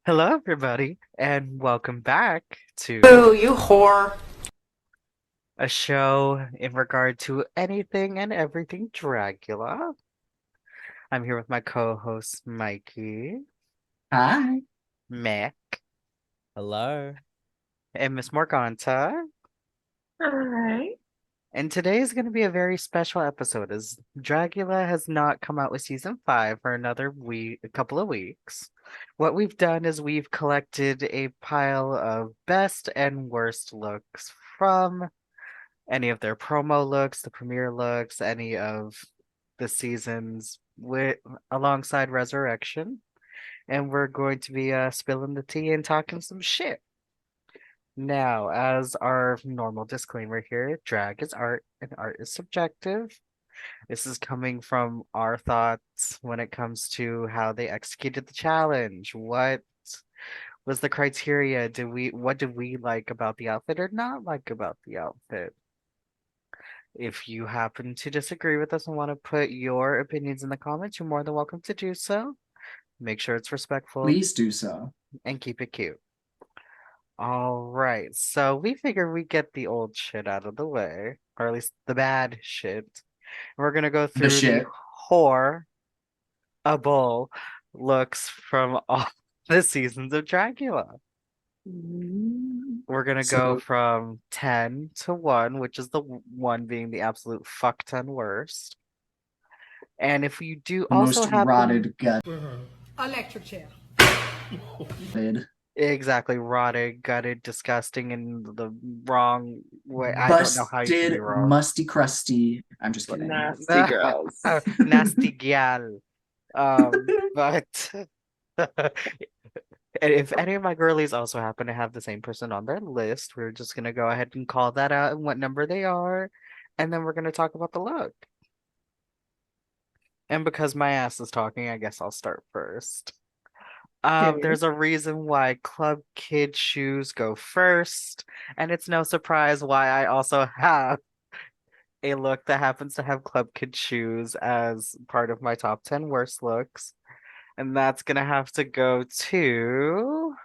Hello, everybody, and welcome back to Boo, you whore. a show in regard to anything and everything Dragula. I'm here with my co-host Mikey, Hi. Mac, Hello. and Miss Morganta. Alright. And today is going to be a very special episode as Dragula has not come out with season 5 for another week, a couple of weeks. What we've done is we've collected a pile of best and worst looks from any of their promo looks, the premiere looks, any of the seasons with alongside Resurrection, and we're going to be spilling the tea and talking some shit. Now, as our normal disclaimer here, drag is art and art is subjective. This is coming from our thoughts when it comes to how they executed the challenge. What was the criteria? What did we like about the outfit or not like about the outfit? If you happen to disagree with us and want to put your opinions in the comments, you're more than welcome to do so. Make sure it's respectful Please do so. and keep it cute. All right, so we figure we get the old shit out of the way, or at least the bad shit. We're gonna go The through the shit. horrible looks from all the seasons of Dracula. We're gonna go So from 10 to 1, which is the one being the absolute fuck ton worst. And if you do the also most happen rotted, gutted. Electric chair. exactly rotted, gutted, disgusting in the wrong way, I don't know how you can be Busted, wrong. musty, crusty. I'm just kidding. Nasty girls. Nasty gal. But and if any of my girlies also happen to have the same person on their list, we're just gonna go ahead and call that out and what number they are, and then we're gonna talk about the look. And because my ass is talking, I guess I'll start first. Period. There's a reason why Club Kid shoes go first, and it's no surprise why I also have a look that happens to have Club Kid shoes as part of my top 10 worst looks. And that's gonna have to go to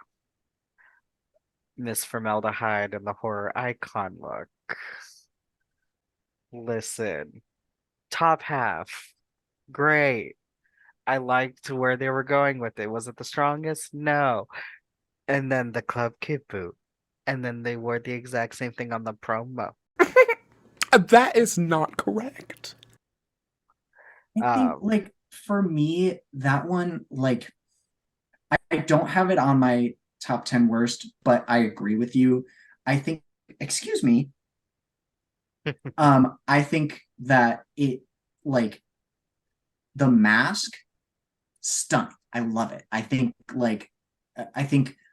Miss Formaldehyde and the horror icon look. Listen, top half, great. I liked where they were going with it. Was it the strongest? No. And then the Club Kid boot. And then they wore the exact same thing on the promo. That is not correct. I think, Um, like, for me, that one, like, I don't have it on my top 10 worst, but I agree with you. I think, excuse me, I think that it, like, the mask, stunning. I love it. I think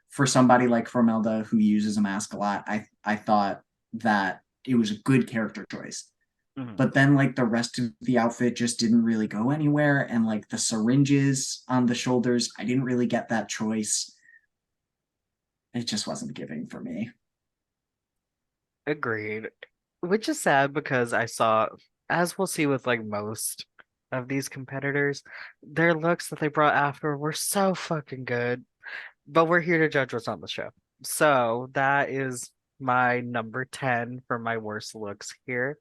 for somebody like Formelda who uses a mask a lot, I thought that it was a good character choice. mhm. But then like the rest of the outfit just didn't really go anywhere, and like the syringes on the shoulders, I didn't really get that choice. It just wasn't giving for me. Agreed. Which is sad because I saw, as we'll see with like most of these competitors, their looks that they brought after were so fucking good. But we're here to judge what's on the show. So that is my number 10 for my worst looks here.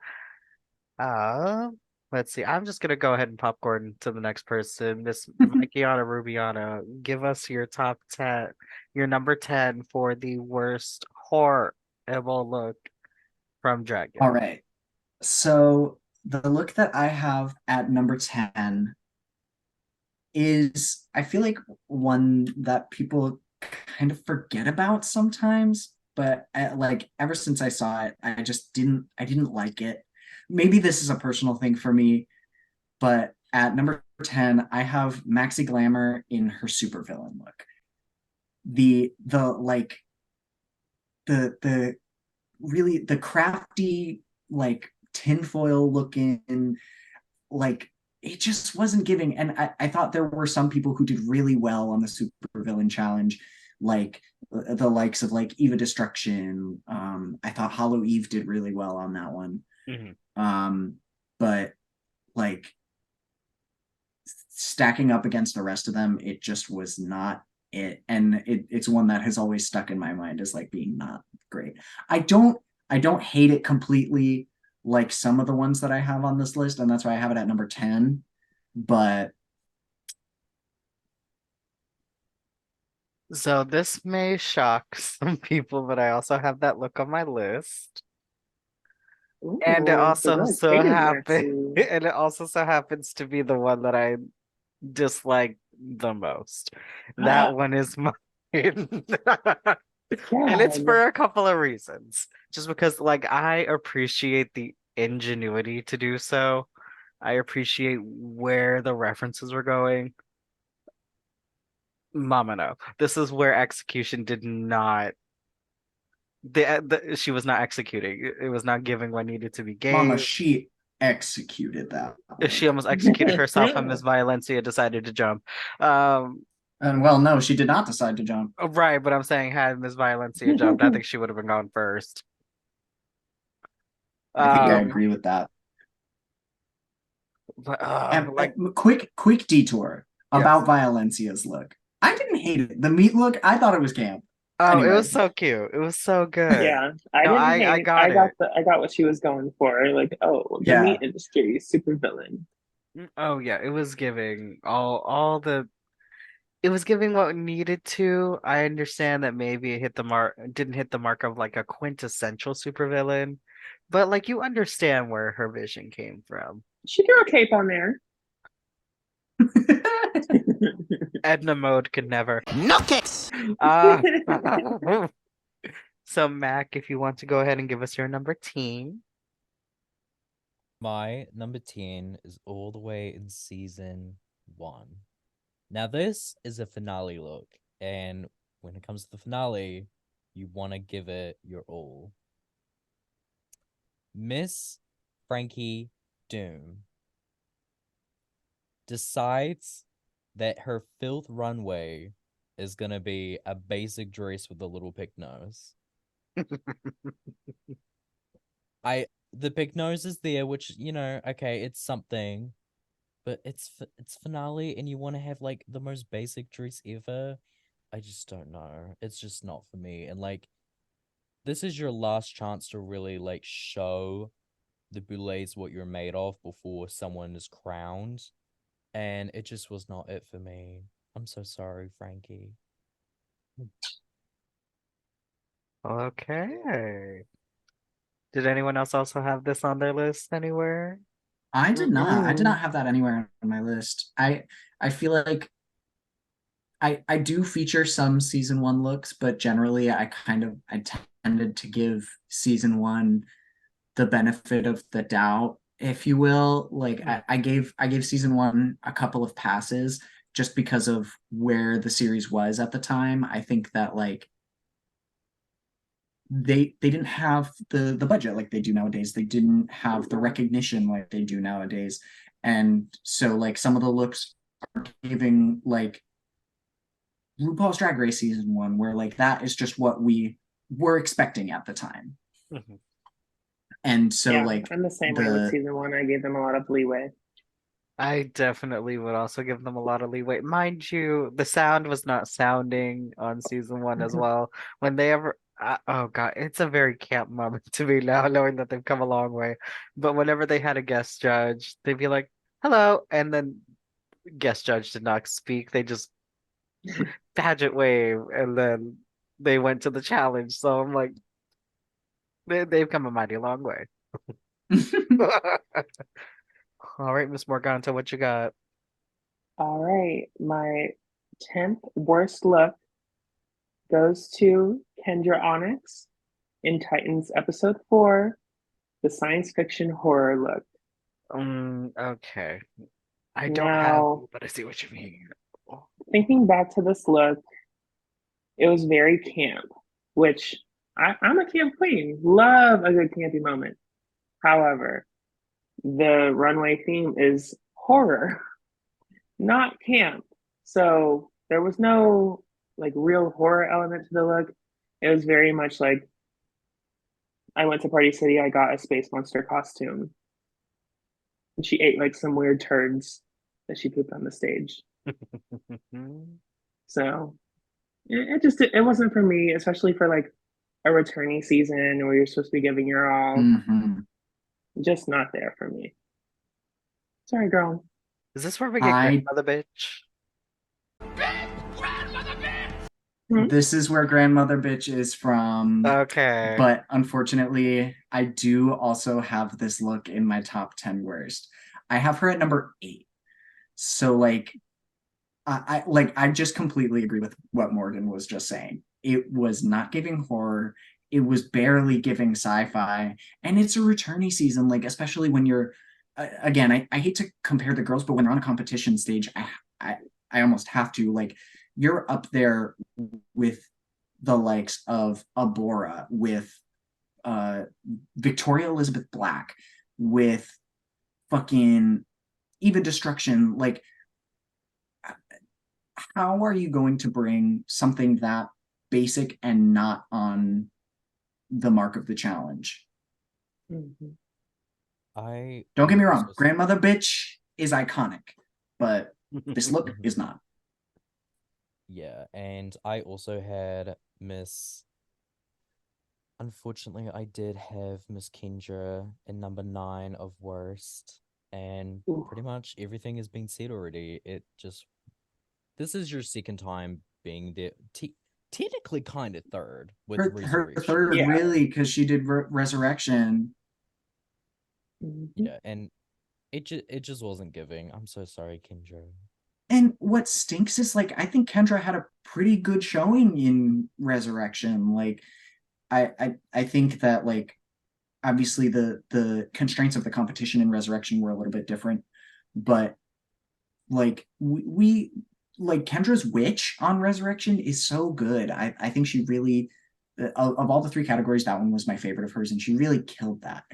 Uh, let's see. I'm just gonna go ahead and popcorn to the next person. Miss Mikiana Rubiana, give us your top 10, your number 10 for the worst horrible look from All Dragula. right. So the look that I have at number 10 is, I feel like, one that people kind of forget about sometimes, but like ever since I saw it, I didn't like it. Maybe this is a personal thing for me, but at number 10, I have Maxi Glamour in her supervillain look. The like the really the crafty, like, tinfoil looking, like, it just wasn't giving. And I thought there were some people who did really well on the supervillain challenge, like the likes of like Eva Destruction. I thought Hollow Eve did really well on that one. Mhm. But like, stacking up against the rest of them, it just was not it, and it's one that has always stuck in my mind as like being not great. I don't hate it completely like some of the ones that I have on this list, and that's why I have it at number 10. But So this may shock some people, but I also have that look on my list. And it Ooh, the also red so favorites. happen and it also so happens to be the one that I dislike the most. That one is mine. And it's God. for a couple of reasons. Just because like I appreciate the ingenuity to do so. I appreciate where the references were going. Mama no. This is where execution did not she was not executing. It was not giving what needed to be Mama, gave. she executed that She one. almost executed herself and Miss Violencia decided to jump. And well, no, she did not decide to jump. Right, but I'm saying had Miss Violencia jumped, I think she would have been gone first. I think I Um, agree with that. but And quick detour yes. about Valencia's look. I didn't hate it. The meat look, I thought it was camp. Oh, it Anyway, was so cute. It was so good. Yeah, I No, didn't I hate it. I got got it. I got what she was going for. Like, oh, the yeah. meat industry, super villain. Oh yeah, it was giving all the it was giving what it needed to. I understand that maybe it hit the mark didn't hit the mark of like a quintessential supervillain, but like you understand where her vision came from. She threw a cape on there. Edna mode could never. No case. Uh, so Mac, if you want to go ahead and give us your number 10. My number 10 is all the way in season 1. Now, this is a finale look, and when it comes to the finale, you want to give it your all. Miss Frankie Doom decides that her filth runway is gonna be a basic dress with a little pig nose. The pig nose is there, which okay, it's something, but it's finale, and you want to have like the most basic dress ever. I just don't know. It's just not for me. And like, this is your last chance to really like show the Boulets what you're made of before someone is crowned, and it just was not it for me. I'm so sorry, Frankie. Okay. Did anyone else also have this on their list anywhere? I did not. I did Mm-mm. not have that anywhere on my list. I feel like I do feature some season one looks, but generally I tended to give season one the benefit of the doubt, if you will. Like I gave season one a couple of passes just because of where the series was at the time. I think that like they didn't have the budget like they do nowadays. They didn't have the recognition like they do nowadays. And so like some of the looks are giving like RuPaul's Drag Race season one, where like that is just what we were expecting at the time. Mhm. And so Yeah, like I'm the same way with the season one. I gave them a lot of leeway. I definitely would also give them a lot of leeway. Mind you, the sound was not sounding on season one as well. When they ever, oh God, it's a very camp moment to me now, knowing that they've come a long way. But whenever they had a guest judge, they'd be like, hello. And then guest judge did not speak. They just pageant wave. And then they went to the challenge. So I'm like, they've come a mighty long way. All right, Miss Morganta, what you got? All right, my 10th worst look goes to Kendra Onyx in Titans episode 4, the science fiction horror look. Okay. I don't have, Now, but I see what you mean. thinking back to this look, it was very camp, which I'm a camp queen. Love a good campy moment. However, the runway theme is horror, not camp. So there was no like real horror element to the look. It was very much like I went to Party City, I got a space monster costume. And she ate like some weird turds that she pooped on the stage. So it wasn't for me, especially for like a returning season where you're supposed to be giving your all. Mhm. Just not there for me. Sorry, girl. Is this where we get I grandmother bitch? Hmm? This is where grandmother bitch is from. Okay. But unfortunately, I do also have this look in my top 10 worst. I have her at number 8. So like I just completely agree with what Morgan was just saying. It was not giving horror. It was barely giving sci-fi, and it's a returning season. Like especially when you're, again, I hate to compare the girls, but when they're on a competition stage, I I almost have to. Like you're up there with the likes of Abora, with uh Victoria Elizabeth Black, with fucking even Destruction. Like how are you going to bring something that basic and not on the mark of the challenge? Mhm. I Don't get am me wrong, also grandmother bitch is iconic, but this look Mhm. is not. Yeah, and I also had Miss. Unfortunately, I did have Miss Kendra in number 9 of worst, and Ooh. pretty much everything has been said already. It just this is your second time being there. Technically, kind of third with Her Resurrection. third, Yeah. really, because she did Resurrection. Mhm. Yeah, and it just wasn't giving. I'm so sorry, Kendra. And what stinks is like I think Kendra had a pretty good showing in Resurrection. Like I think that like obviously the constraints of the competition in Resurrection were a little bit different, but like we like Kendra's witch on Resurrection is so good. I think she really of all the 3 categories, that one was my favorite of hers, and she really killed that.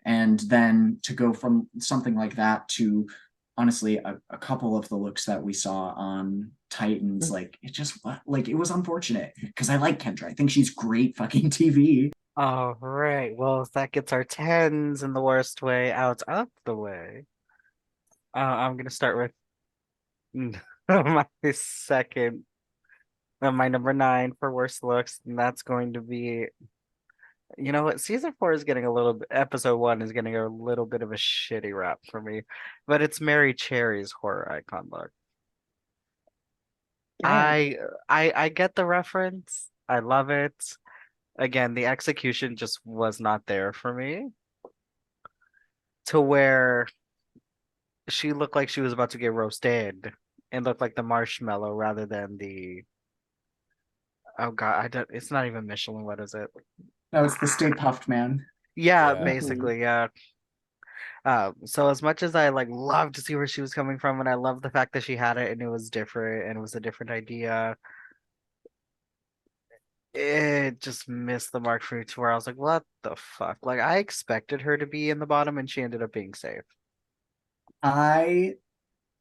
And then to go from something like that to honestly a couple of the looks that we saw on Titans, like it just like it was unfortunate because I like Kendra. I think she's great fucking TV. All right. Well, that gets our tens in the worst way out of the way. I'm gonna start with my second, my number 9 for worst looks, and that's going to be, you know what, season 4 is getting a little bit, episode 1 is getting a little bit of a shitty rap for me, but it's Mary Cherry's horror icon look. Yeah. I I get the reference. I love it. Again, the execution just was not there for me, to where she looked like she was about to get roasted and looked like the marshmallow rather than the, oh god, I don't, it's not even Michelin, what is it? That was the Stay Puffed Man. Yeah, Yeah. Mhm. basically, yeah. So as much as I like love to see where she was coming from, and I love the fact that she had it and it was different and it was a different idea, it just missed the mark for me to where I was like, what the fuck? Like I expected her to be in the bottom and she ended up being safe. I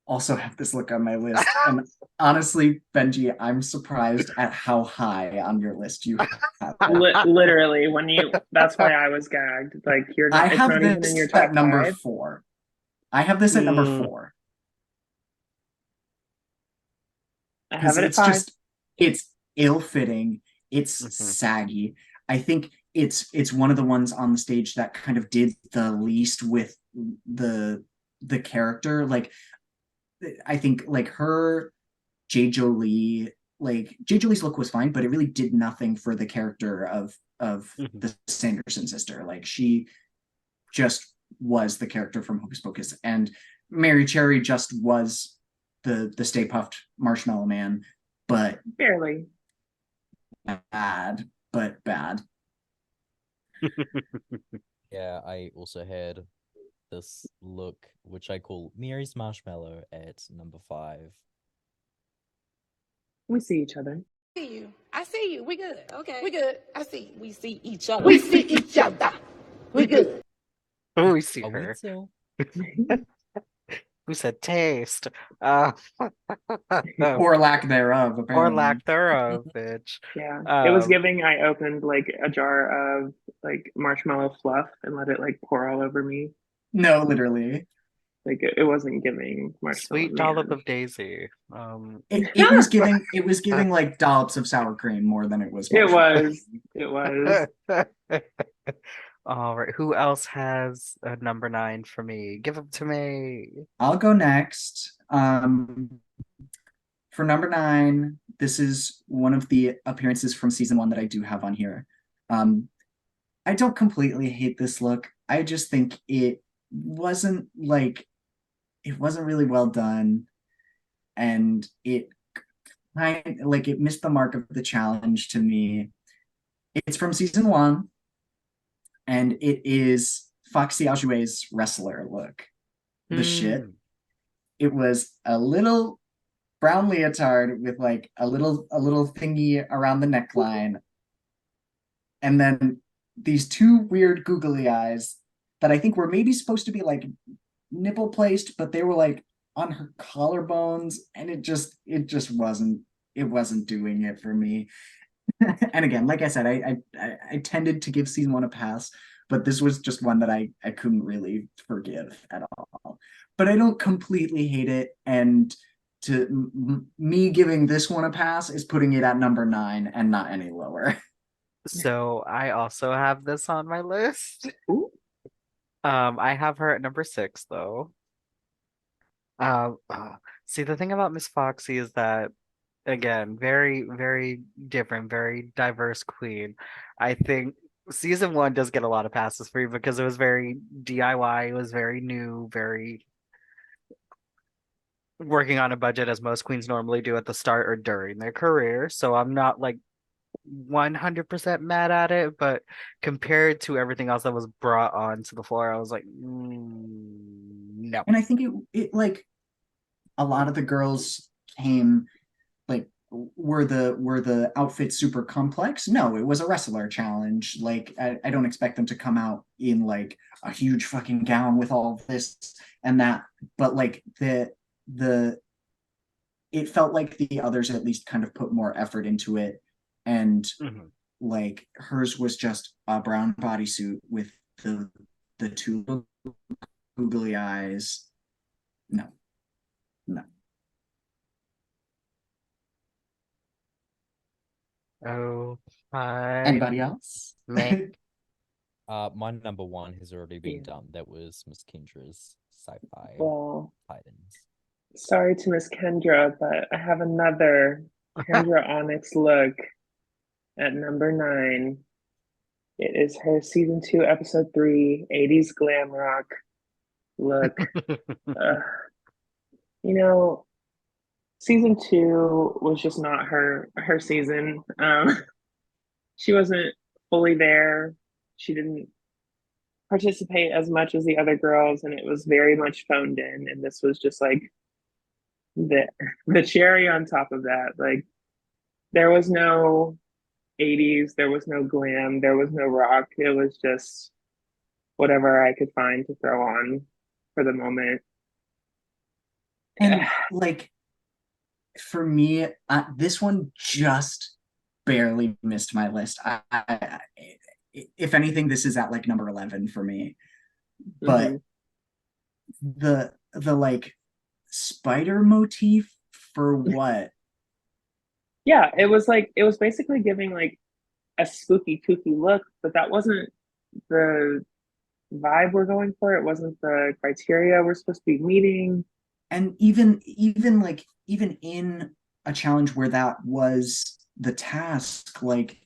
also have this look on my list. And honestly, Benji, I'm surprised at how high on your list you have it. Literally, when you, that's why I was gagged. Like, you're I not, it's have not even in your this at top number five. 4. I have this at number Mm, 4 I have because it at it's five. just it's ill-fitting, it's Mhm. saggy. I think it's one of the ones on the stage that kind of did the least with the character. Like I think like her J. Jolie, like J. Jolie's look was fine, but it really did nothing for the character of Mhm. the Sanderson sister. Like she just was the character from Hocus Pocus, and Mary Cherry just was the Stay Puffed Marshmallow Man, but Barely. bad, but bad. Yeah, I also had this look, which I call Mary's Marshmallow at number 5. We see each other. See you. I see you. We good. Okay. We good. I see you. We see each other. We see each other. We good. Oh, we see Are we her. still? Who said taste? Uh, Or lack thereof, or apparently. lack thereof, bitch. Yeah. It was Um, giving, I opened like a jar of like marshmallow fluff and let it like pour all over me. No, literally. Like it wasn't giving marshmallow Sweet dollop man. of Daisy. It was giving like dollops of sour cream more than it was It marshmallow. was. It was. All right, who else has a number 9 for me? Give them to me. I'll go next. For number 9, this is one of the appearances from season 1 that I do have on here. I don't completely hate this look. I just think it wasn't really well done, and it it missed the mark of the challenge to me. It's from season 1, and it is Foxy Ajue's wrestler look. The shit. It was a little brown leotard with like a little thingy around the neckline, and then these two weird googly eyes that I think were maybe supposed to be like nipple placed, but they were like on her collarbones, and it just wasn't doing it for me. And again, like I said, I tended to give season 1 a pass, but this was just one that I couldn't really forgive at all. But I don't completely hate it, and me giving this one a pass is putting it at number 9 and not any lower. So I also have this on my list. Ooh. I have her at number 6 though. See, the thing about Miss Foxy is that, again, very, very different, very diverse queen. I think season 1 does get a lot of passes for you because it was very DIY, it was very new, very working on a budget as most queens normally do at the start or during their career. So I'm not like 100% mad at it, but compared to everything else that was brought onto the floor, I was like, no. And I think it like a lot of the girls came like were the outfits super complex? No, it was a wrestler challenge. Like I don't expect them to come out in like a huge fucking gown with all this and that, but like the it felt like the others at least kind of put more effort into it, and like hers was just a brown bodysuit with the two googly eyes. No. Oh, hi. Anybody else? Me. My number 1 has already been Yeah. done. That was Miss Kendra's sci-fi Well, Titans. sorry to Miss Kendra, but I have another Kendra Onyx look at number 9. It is her season 2, episode 3, 80s glam rock look. You know, season 2 was just not her season. She wasn't fully there. She didn't participate as much as the other girls, and it was very much phoned in. And this was just like the cherry on top of that. Like there was no 80s, there was no glam, there was no rock. It was just whatever I could find to throw on for the moment. And like for me, this one just barely missed my list. If anything, this is at like number 11 for me. But the like spider motif for what? Yeah, it was basically giving like a spooky kooky look, but that wasn't the vibe we're going for. It wasn't the criteria we're supposed to be meeting. And even in a challenge where that was the task, like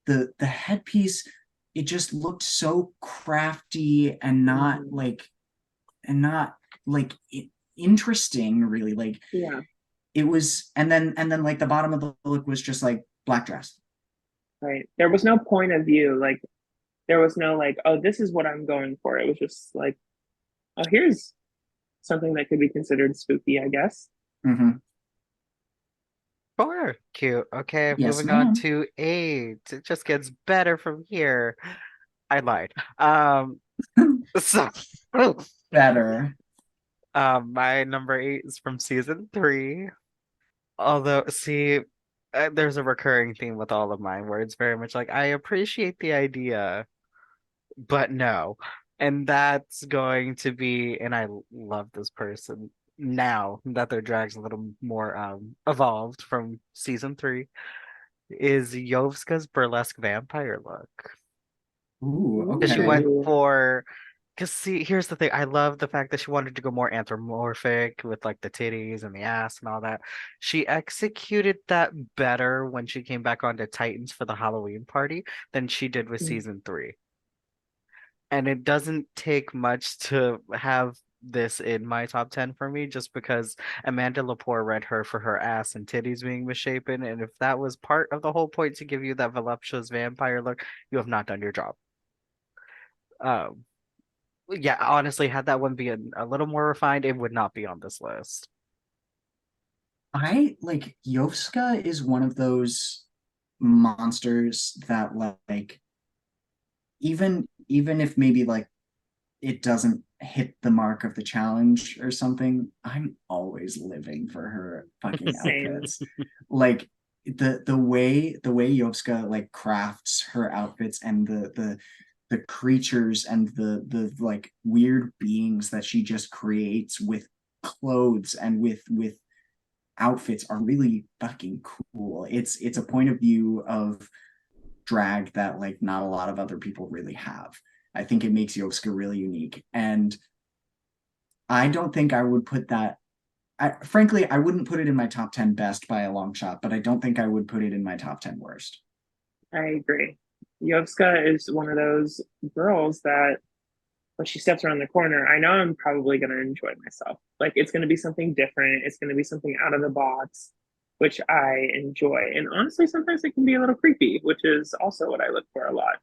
the headpiece, it just looked so crafty and not interesting, really. Like Yeah, it was, and then like the bottom of the look was just like black dress. right. There was no point of view. Like there was no like, oh, this is what I'm going for. It was just like, oh, here's something that could be considered spooky, I guess. Sure, cute. Okay, Yes, moving on ma'am. to 8. It just gets better from here. I lied. So Better. my number 8 is from season 3. Although, see, there's a recurring theme with all of mine where it's very much like I appreciate the idea, but no. And that's going to be, and I love this person now that their drag's a little more evolved from season 3, is Yovska's burlesque vampire look. Ooh, Because she okay. went Ooh. for, because see, here's the thing. I love the fact that she wanted to go more anthropomorphic with like the titties and the ass and all that. She executed that better when she came back onto Titans for the Halloween party than she did with season 3. And it doesn't take much to have this in my top 10 for me, just because Amanda Lepore read her for her ass and titties being misshapen. And if that was part of the whole point to give you that voluptuous vampire look, you have not done your job. Um, yeah, honestly, had that one been a little more refined, it would not be on this list. I like Yovska is one of those monsters that like even if maybe like it doesn't hit the mark of the challenge or something, I'm always living for her fucking Same. outfits. Like the way Yovska like crafts her outfits and the creatures and the like weird beings that she just creates with clothes and with outfits are really fucking cool. It's a point of view of drag that like not a lot of other people really have. I think it makes Yoska really unique. And I don't think I would put that frankly, I wouldn't put it in my top 10 best by a long shot, but I don't think I would put it in my top 10 worst. I agree. Yovska is one of those girls that when she steps around the corner, I know I'm probably going to enjoy myself. Like it's going to be something different. It's going to be something out of the box, which I enjoy. And honestly, sometimes it can be a little creepy, which is also what I look for a lot.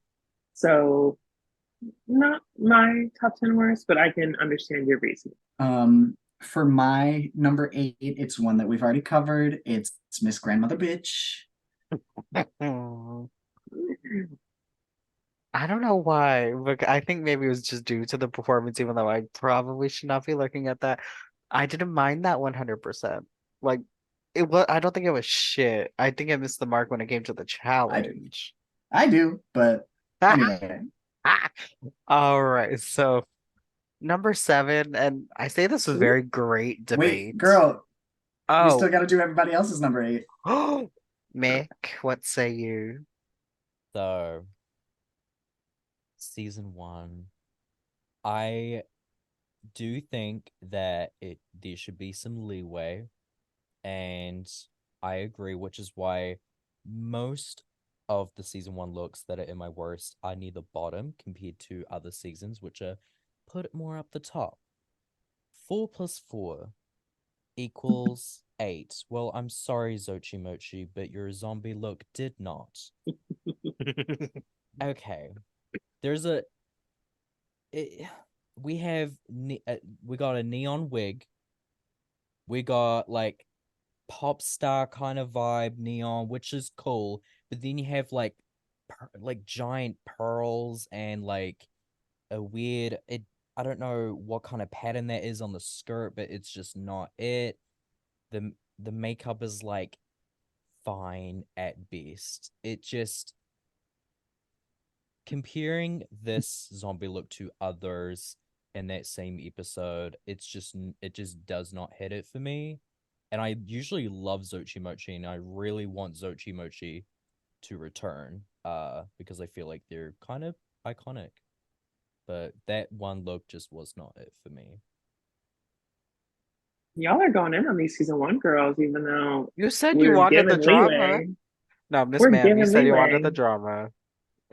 So, not my top 10 worst, but I can understand your reason. For my number 8, it's one that we've already covered. It's Miss Grandmother Bitch. I don't know why, but I think maybe it was just due to the performance, even though I probably should not be looking at that. I didn't mind that 100%. Like, it was, I don't think it was shit. I think I missed the mark when it came to the challenge. I do, but anyway. All right, so number 7, and I say this with very great debate. Wait, girl, we still Oh, got to do everybody else's number 8. Mick, what say you? So, season 1, I do think that there should be some leeway, and I agree, which is why most of the season 1 looks that are in my worst are near the bottom compared to other seasons, which are put more up the top. 4 plus 4 equals 8. Well, I'm sorry, Zochi Mochi, but your zombie look did not. Okay. There's a we have we got a neon wig. We got like pop star kind of vibe neon, which is cool. But then you have like giant pearls and like a weird I don't know what kind of pattern that is on the skirt, but it's just not it. The makeup is like fine at best. It just comparing this zombie look to others in that same episode, it just does not hit it for me. And I usually love Zochi Mochi, and I really want Zochi Mochi to return, because I feel like they're kind of iconic. But that one look just was not it for me. Y'all are going in on these season 1 girls, even though You said you we're wanted the given drama. leeway. No, Miss We're Ma'am, you given said you wanted leeway. the drama.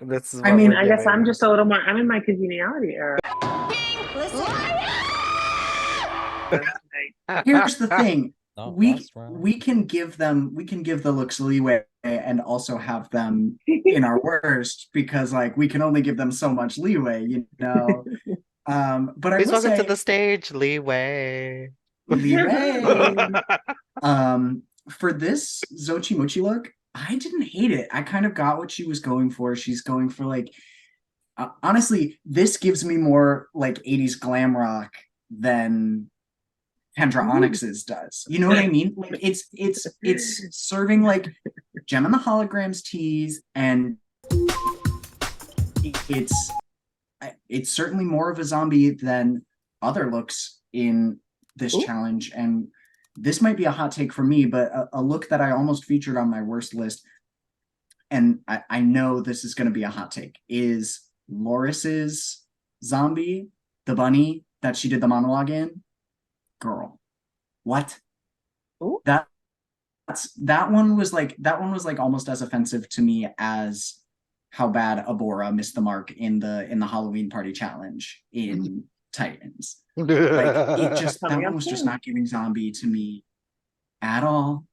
This is I what mean, we're I guess I'm giving. just a little more, I'm in my congeniality era. Here's the thing. Not We last round. we can give the looks leeway and also have them in our worst because like we can only give them so much leeway, you know. But I Please will welcome to say the stage, Leeway. leeway. For this Zochi Mochi look, I didn't hate it. I kind of got what she was going for. She's going for like honestly, this gives me more like 80s glam rock than Kendra Onyx's does. You know what I mean? Like it's serving like Gem and the Holograms teas, and it's it's certainly more of a zombie than other looks in this challenge, and this might be a hot take for me, but a look that I almost featured on my worst list, and I know this is going to be a hot take, is Loris's zombie, the bunny that she did the monologue in. Girl, what? Ooh. That one was like almost as offensive to me as how bad Abora missed the mark in the Halloween party challenge in Titans. Like it just that one was just not giving zombie to me at all.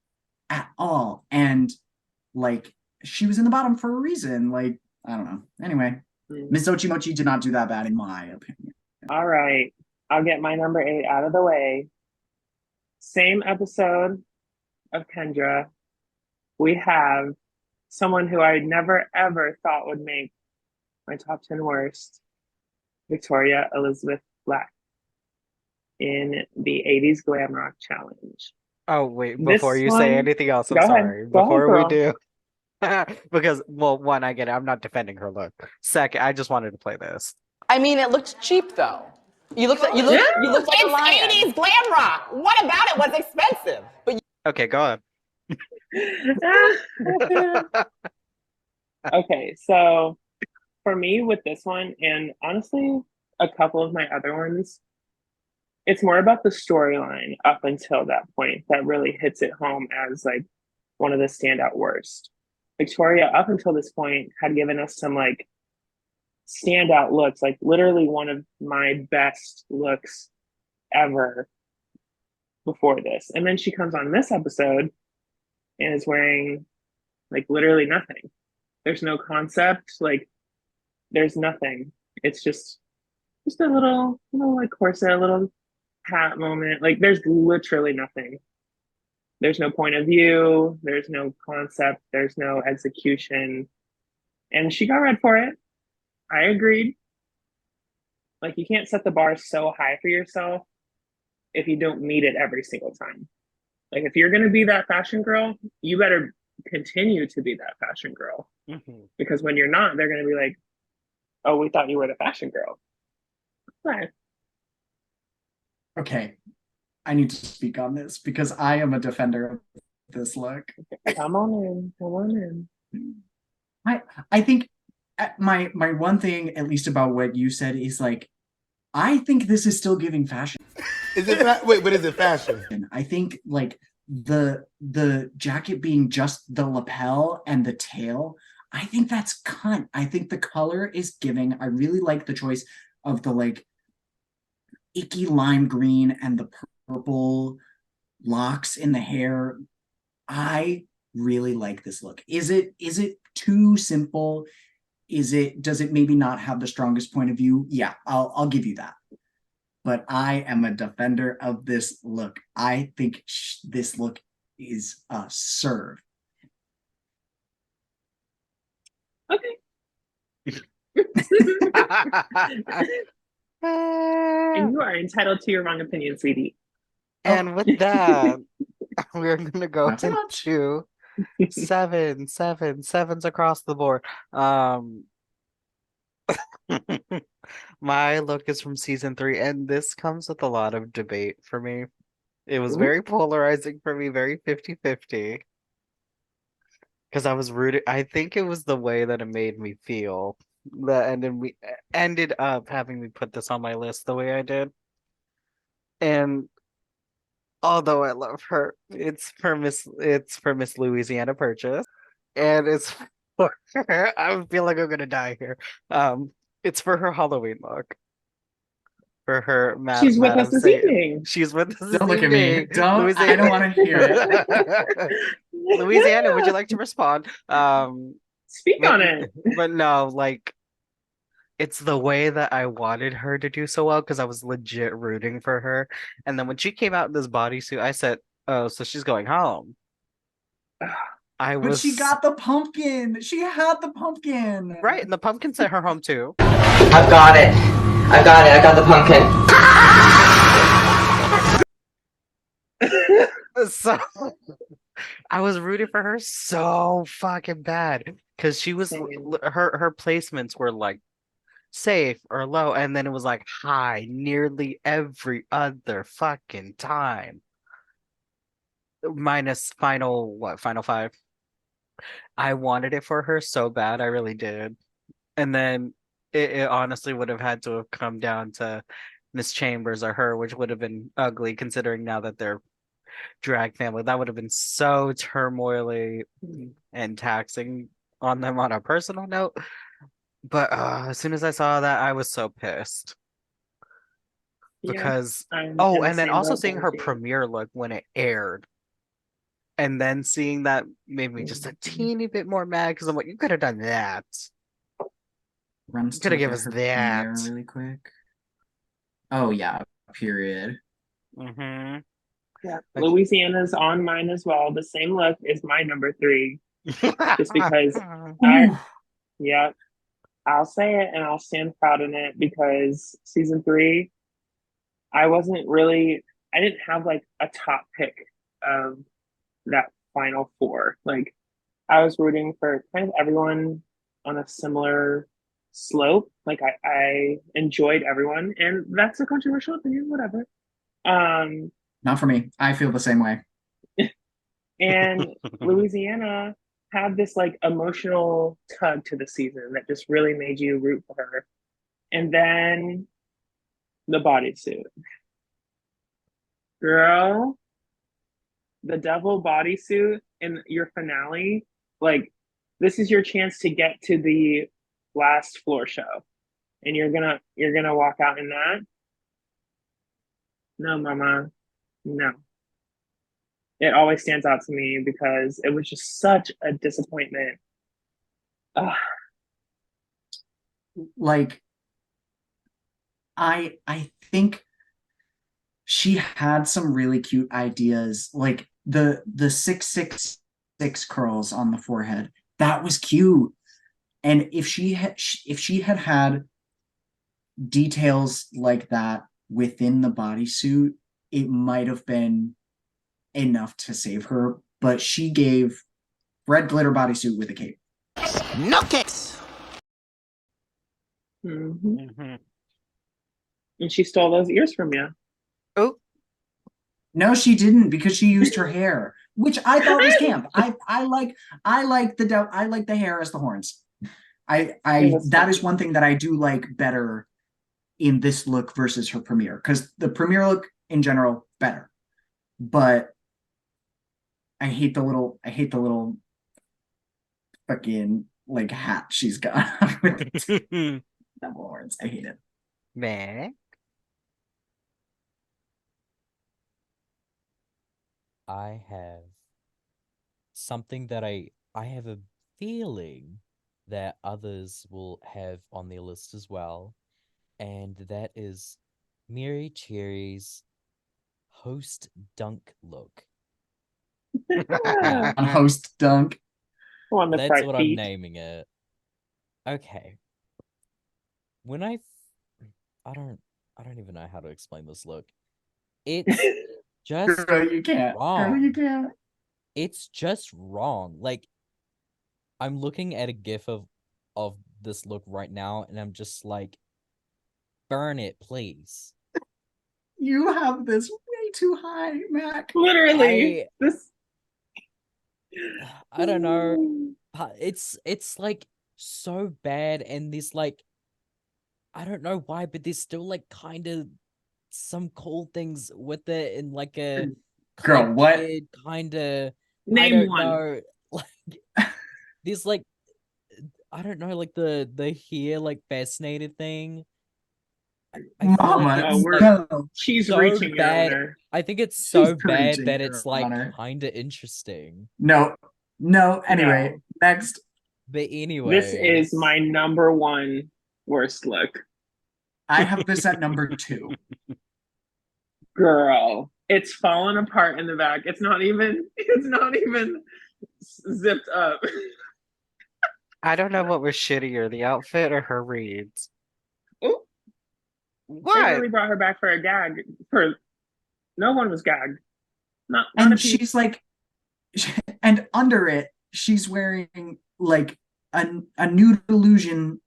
And like she was in the bottom for a reason. Like, I don't know. Anyway, Miss Ochimochi did not do that bad in my opinion. All right. I'll get my number 8 out of the way. Same episode of Kendra. We have someone who I never ever thought would make my top 10 worst, Victoria Elizabeth Black, in the 80s Glam Rock Challenge. Oh, wait, before you say anything else, I'm sorry. Go Before ahead, we do. Because, well, one, I get it. I'm not defending her look. Second, I just wanted to play this. I mean, it looked cheap though. You looked like a lion. It's 80s glam rock. What about it was expensive? But Okay, go on. Okay, so for me with this one, and honestly, a couple of my other ones, it's more about the storyline up until that point that really hits it home as like one of the standout worst. Victoria, up until this point, had given us some like standout looks, like literally one of my best looks ever before this. And then she comes on this episode and is wearing like literally nothing. There's no concept, like there's nothing. It's just a little like corset, a little hat moment. Like there's literally nothing. There's no point of view, there's no concept, there's no execution. And she got red for it. I agreed. Like you can't set the bar so high for yourself if you don't meet it every single time. Like if you're gonna be that fashion girl, you better continue to be that fashion girl. Mm-hmm. Because when you're not, they're gonna be like, oh, we thought you were the fashion girl. Right. Okay, I need to speak on this because I am a defender of this look. Come on in. I think my one thing, at least about what you said, is like, I think this is still giving fashion. Is it wait, but is it fashion? I think like the jacket being just the lapel and the tail, I think that's cunt. I think the color is giving. I really like the choice of the like icky lime green and the purple locks in the hair. I really like this look. Is it too simple? Does it maybe not have the strongest point of view? Yeah, I'll give you that. But I am a defender of this look. I think this look is a serve. Okay. And you are entitled to your wrong opinion, sweetie. And with that, we're gonna go into sevens across the board. My look is from season 3, and this comes with a lot of debate for me. It was very polarizing for me, very 50-50. Because I was rooted. I think it was the way that it made me feel and then we ended up having me put this on my list the way I did. And although I love her, it's for Miss Louisiana Purchase, and it's for her. I feel like I'm gonna die here. It's for her Halloween look. For her, she's with us this evening. She's with us. Don't look at me. Don't. Louisiana. I don't want to hear it. Louisiana, would you like to respond? Speak on it. But no, like, it's the way that I wanted her to do so well because I was legit rooting for her. And then when she came out in this bodysuit, I said, "Oh, so she's going home." But she got the pumpkin. She had the pumpkin. Right, and the pumpkin sent her home too. I've got it. I got the pumpkin. So I was rooting for her so fucking bad because she was her placements were like safe or low, and then it was like high nearly every other fucking time. Minus final five. I wanted it for her so bad, I really did. And then it honestly would have had to have come down to Miss Chambers or her, which would have been ugly considering now that they're drag family. That would have been so turmoily and taxing on them on a personal note. But as soon as I saw that, I was so pissed Yeah, because I'm in the and then same also boat seeing as her you. premiere look when it aired, and then seeing that made me just a teeny bit more mad because I'm like, you could have done that. Runs You to could have look given at us her that. premiere really quick. Oh yeah, period. Mm-hmm. Yeah, Like, Louisiana's on mine as well. The same look is my number 3, just because Ooh. yeah, I'll say it and I'll stand proud in it because season 3, I wasn't really, I didn't have like a top pick of that final 4. Like, I was rooting for kind of everyone on a similar slope. Like, I enjoyed everyone, and that's a controversial opinion, whatever. Not for me. I feel the same way. And Louisiana had this like emotional tug to the season that just really made you root for her. And then the bodysuit. Girl, the devil bodysuit in your finale, like, this is your chance to get to the last floor show. And you're gonna walk out in that. No, mama. No. It always stands out to me because it was just such a disappointment. Ugh. Like I think she had some really cute ideas, like the 666 curls on the forehead. That was cute. And if she had had details like that within the bodysuit, it might have been enough to save her. But she gave red glitter bodysuit with a cape. No kicks. Mm-hmm. Mm-hmm. And she stole those ears from you. Oh, No, she didn't, because she used her hair, which I thought was camp. I like the hair as the horns. I that is one thing that I do like better in this look versus her premiere, because the premiere look in general better, but I hate the little fucking like hat she's got with double horns. I hate it. man. I have something that I have a feeling that others will have on their list as well, and that is Mary Cherry's host dunk look. Yeah. On host dunk. On the That's front what I'm feet. naming it. Okay. When I don't even know how to explain this look. It's just Girl, you can't. Girl, you wrong. can't. It's just wrong. Like, I'm looking at a gif of this look right now, and I'm just like, burn it, please. You have this way too high, Mac. Literally. This I don't know. It's like so bad, and this like I don't know why, but there's still like kind of some cool things with it, and like a Girl, what? collected kind of I name don't one. know, like there's like I don't know, like the hair like fascinated thing. I feel like Mama, Oh, it's we're like no. she's so reaching, Your bad. Honor. I think it's She's so bad reaching, that it's Your like Honor. kind of interesting. No. No. Anyway, No. next. But This is anyways, my number 1 worst look. I have this at number 2. Girl, it's falling apart in the back. It's not even zipped up. I don't know what was shittier, the outfit or her reads. Ooh, they What? really brought her back for a gag. For no one was gagged. Not a And piece. she's like, and under it, she's wearing like a nude illusion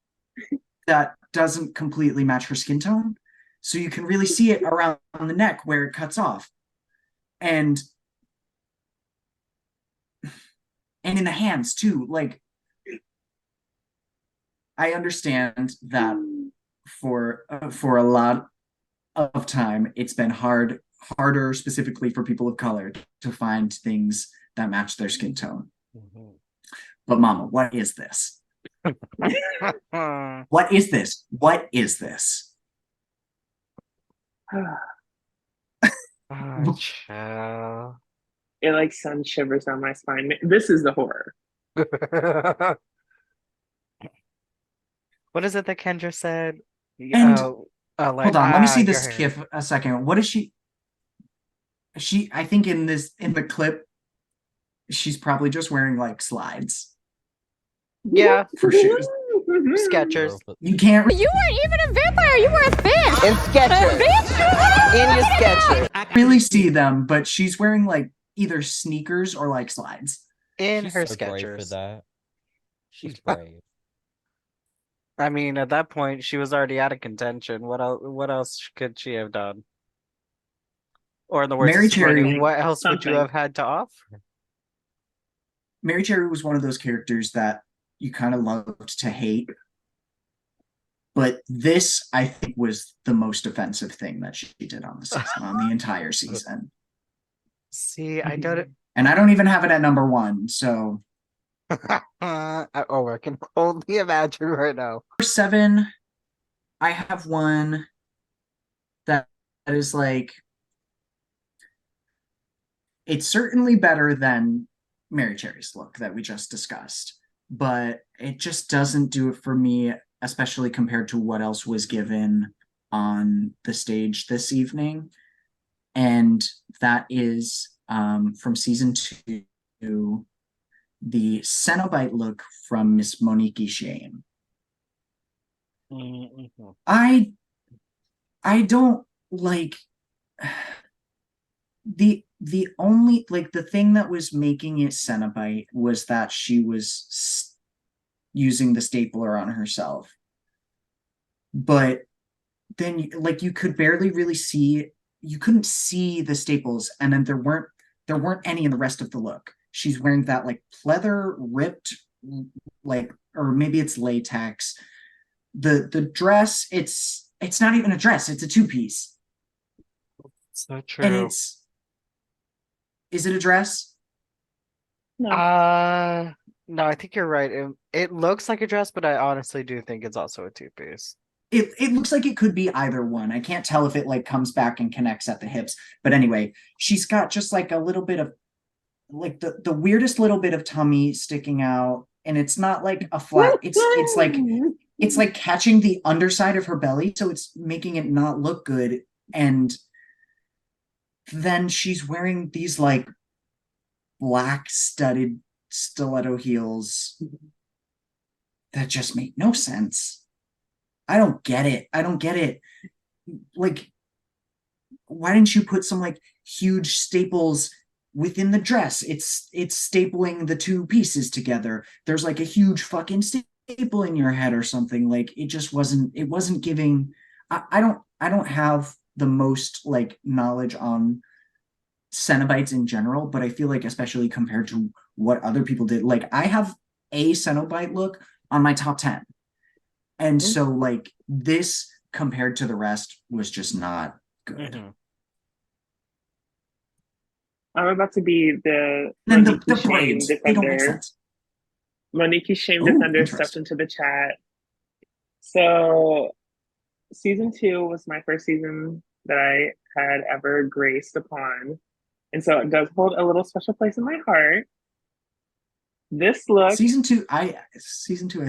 that doesn't completely match her skin tone. So you can really see it around the neck where it cuts off. And in the hands too. Like, I understand that for a lot of time, it's been harder specifically for people of color to find things that match their skin tone. Mhm. But Mama, what is this? What is this? What is this? Oh, child. It like sends shivers down my spine. This is the horror. What is it that Kendra said? And Like, hold on, let me see your this hair. gif a second. What is she? I think in the clip, she's probably just wearing like slides Yeah, for shoes. Skechers. You can't You weren't even a vampire. You were a fish. In Skechers. In your Skechers. really see them, but she's wearing like either sneakers or like slides. In She's her so brave for Skechers. that. She's brave. I mean, at that point, she was already out of contention. What else could she have done? Or in the words Mary of Sabrina, Cherry- what else would you Something. have had to offer? Mary Cherry was one of those characters that you kind of loved to hate. But this, I think, was the most offensive thing that she did on the season, on the entire season. See, I don't. And I don't even have it at number 1. So I can only imagine right now. number 7, I have one that is like, it's certainly better than Mary Cherry's look that we just discussed, but it just doesn't do it for me, especially compared to what else was given on the stage this evening. And that is from season 2, the Cenobite look from Miss Monique Shame. Mm-hmm. I don't like the only, like, the thing that was making it Cenobite was that she was using the stapler on herself. But then, like, you could barely really see, you couldn't see the staples, and then there weren't any in the rest of the look. She's wearing that like pleather ripped, like, or maybe it's latex. The dress, it's not even a dress, it's a 2-piece. So true. And is it a dress? No. No, I think you're right. It looks like a dress, but I honestly do think it's also a 2-piece. It looks like it could be either one. I can't tell if it like comes back and connects at the hips. But anyway, she's got just like a little bit of like the weirdest little bit of tummy sticking out, and it's not like a flat, it's like catching the underside of her belly, so it's making it not look good. And then she's wearing these like black studded stiletto heels that just make no sense. I don't get it. Like, why didn't you put some like huge staples within the dress? It's stapling the 2 pieces together. There's like a huge fucking staple in your head or something. Like, it wasn't giving. I don't have the most like knowledge on Cenobites in general, but I feel like, especially compared to what other people did, like, I have a Cenobite look on my top 10. And so like this compared to the rest was just not good. Mm-hmm. I'm about to be the Then the Monique Shame braids, they don't make defender. sense. Monique Shame Ooh, defender stepped interesting. into the chat. So season 2 was my first season that I had ever graced upon. And so it does hold a little special place in my heart. This look, Season two, I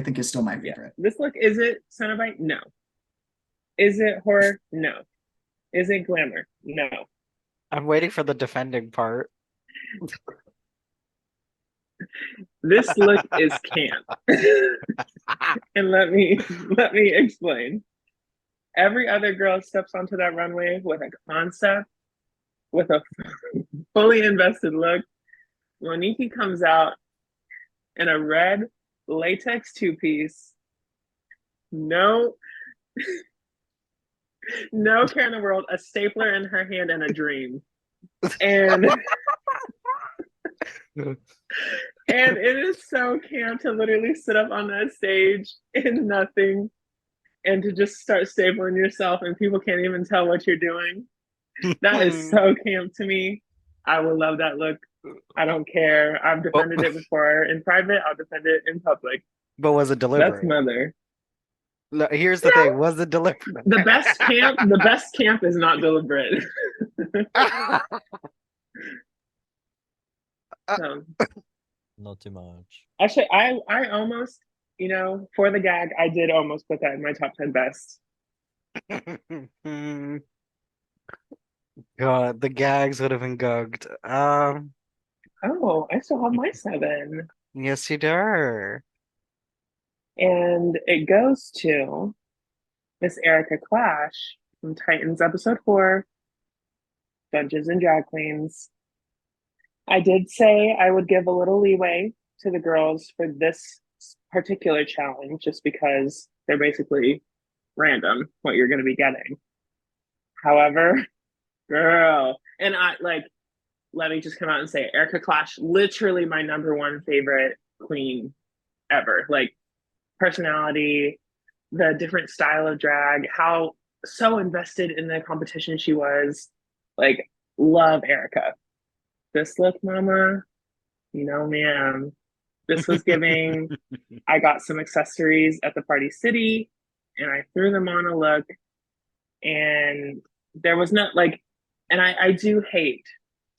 think is still my favorite. this look, is it Cenobite? No. Is it horror? No. Is it glamour? No. I'm waiting for the defending part. This look is camp. And let me explain. Every other girl steps onto that runway with a concept, with a fully invested look. Monique comes out in a red latex 2-piece. No No care in the world, a stapler in her hand and a dream. And and it is so camp to literally sit up on that stage in nothing and to just start stapling yourself and people can't even tell what you're doing. That is so camp to me. I would love that look. I don't care. I've defended it before in private. I'll defend it in public. But was it That's deliberate? mother. No, here's the thing. Was it deliberate? The best camp is not deliberate. So, Not too much. actually, I almost, for the gag, I did almost put that in my top 10 best. God, the gags would have been gugged. Oh, I still have my 7. Yes, you do. And it goes to Miss Erica Clash from Titans episode 4, Dungeons and Drag Queens. I did say I would give a little leeway to the girls for this particular challenge just because they're basically random what you're going to be getting. However, girl, and let me just come out and say Erica Clash, literally my number 1 favorite queen ever. Like, personality, the different style of drag, how so invested in the competition she was. Like, love Erica. This look, mama, ma'am, this was giving. I got some accessories at the Party City and I threw them on a look, and there was not like, and I do hate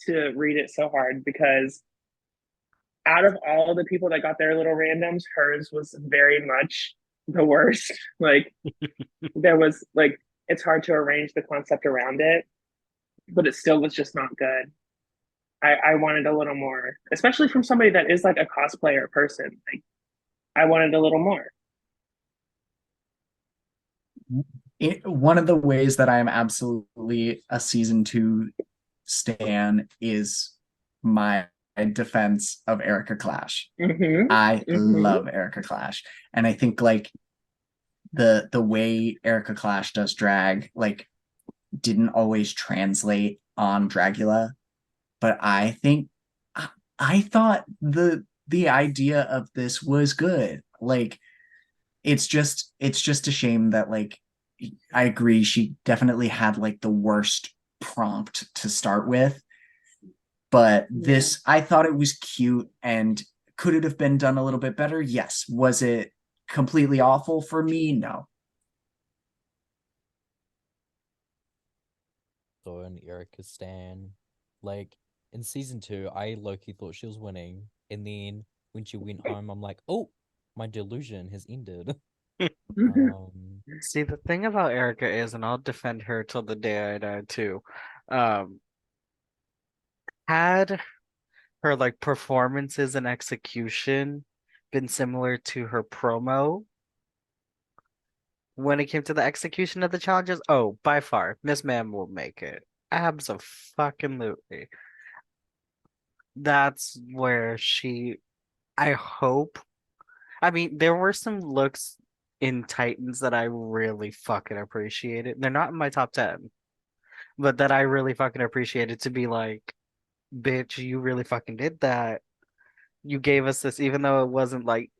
to read it so hard because out of all the people that got their little randoms, hers was very much the worst. Like, there was like, it's hard to arrange the concept around it, but it still was just not good. I wanted a little more, especially from somebody that is like a cosplayer person. Like, I wanted a little more. One of the ways that I am absolutely a season 2 stan is my defense of Erica Clash. I love Erica Clash, and I think like the way Erica Clash does drag like didn't always translate on Dragula, but I think I thought the idea of this was good. Like, it's just a shame that, like, I agree she definitely had like the worst prompt to start with, but this, I thought it was cute. And could it have been done a little bit better? Yes. Was it completely awful for me? No. So an Erica Stan. Like, in season 2, I low-key thought she was winning. And then when she went home, I'm like, oh, my delusion has ended. See, the thing about Erica is, and I'll defend her till the day I die too, had her like performances and execution been similar to her promo when it came to the execution of the challenges, oh, by far, Miss Ma'am will make it. Abso-fucking-lutely. That's where I hope. I mean, there were some looks in Titans that I really fucking appreciated. They're not in my top 10, but that I really fucking appreciated, to be like, bitch, you really fucking did that. You gave us this, even though it wasn't like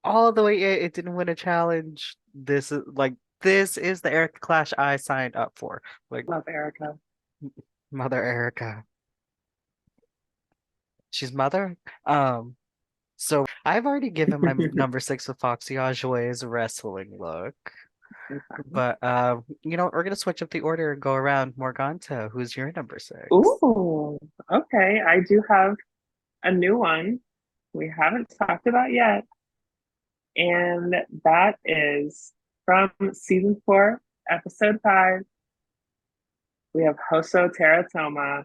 all the way, it didn't win a challenge. This is the Erica Clash I signed up for. Like, Love Erica. Mother Erica. She's mother. So I've already given my number 6 with Foxy Ajoy's wrestling look. But we're gonna switch up the order and go around. Morganta, who's your number 6? Ooh, okay. I do have a new one we haven't talked about yet. And that is from season 4, episode 5. We have Hoso Teratoma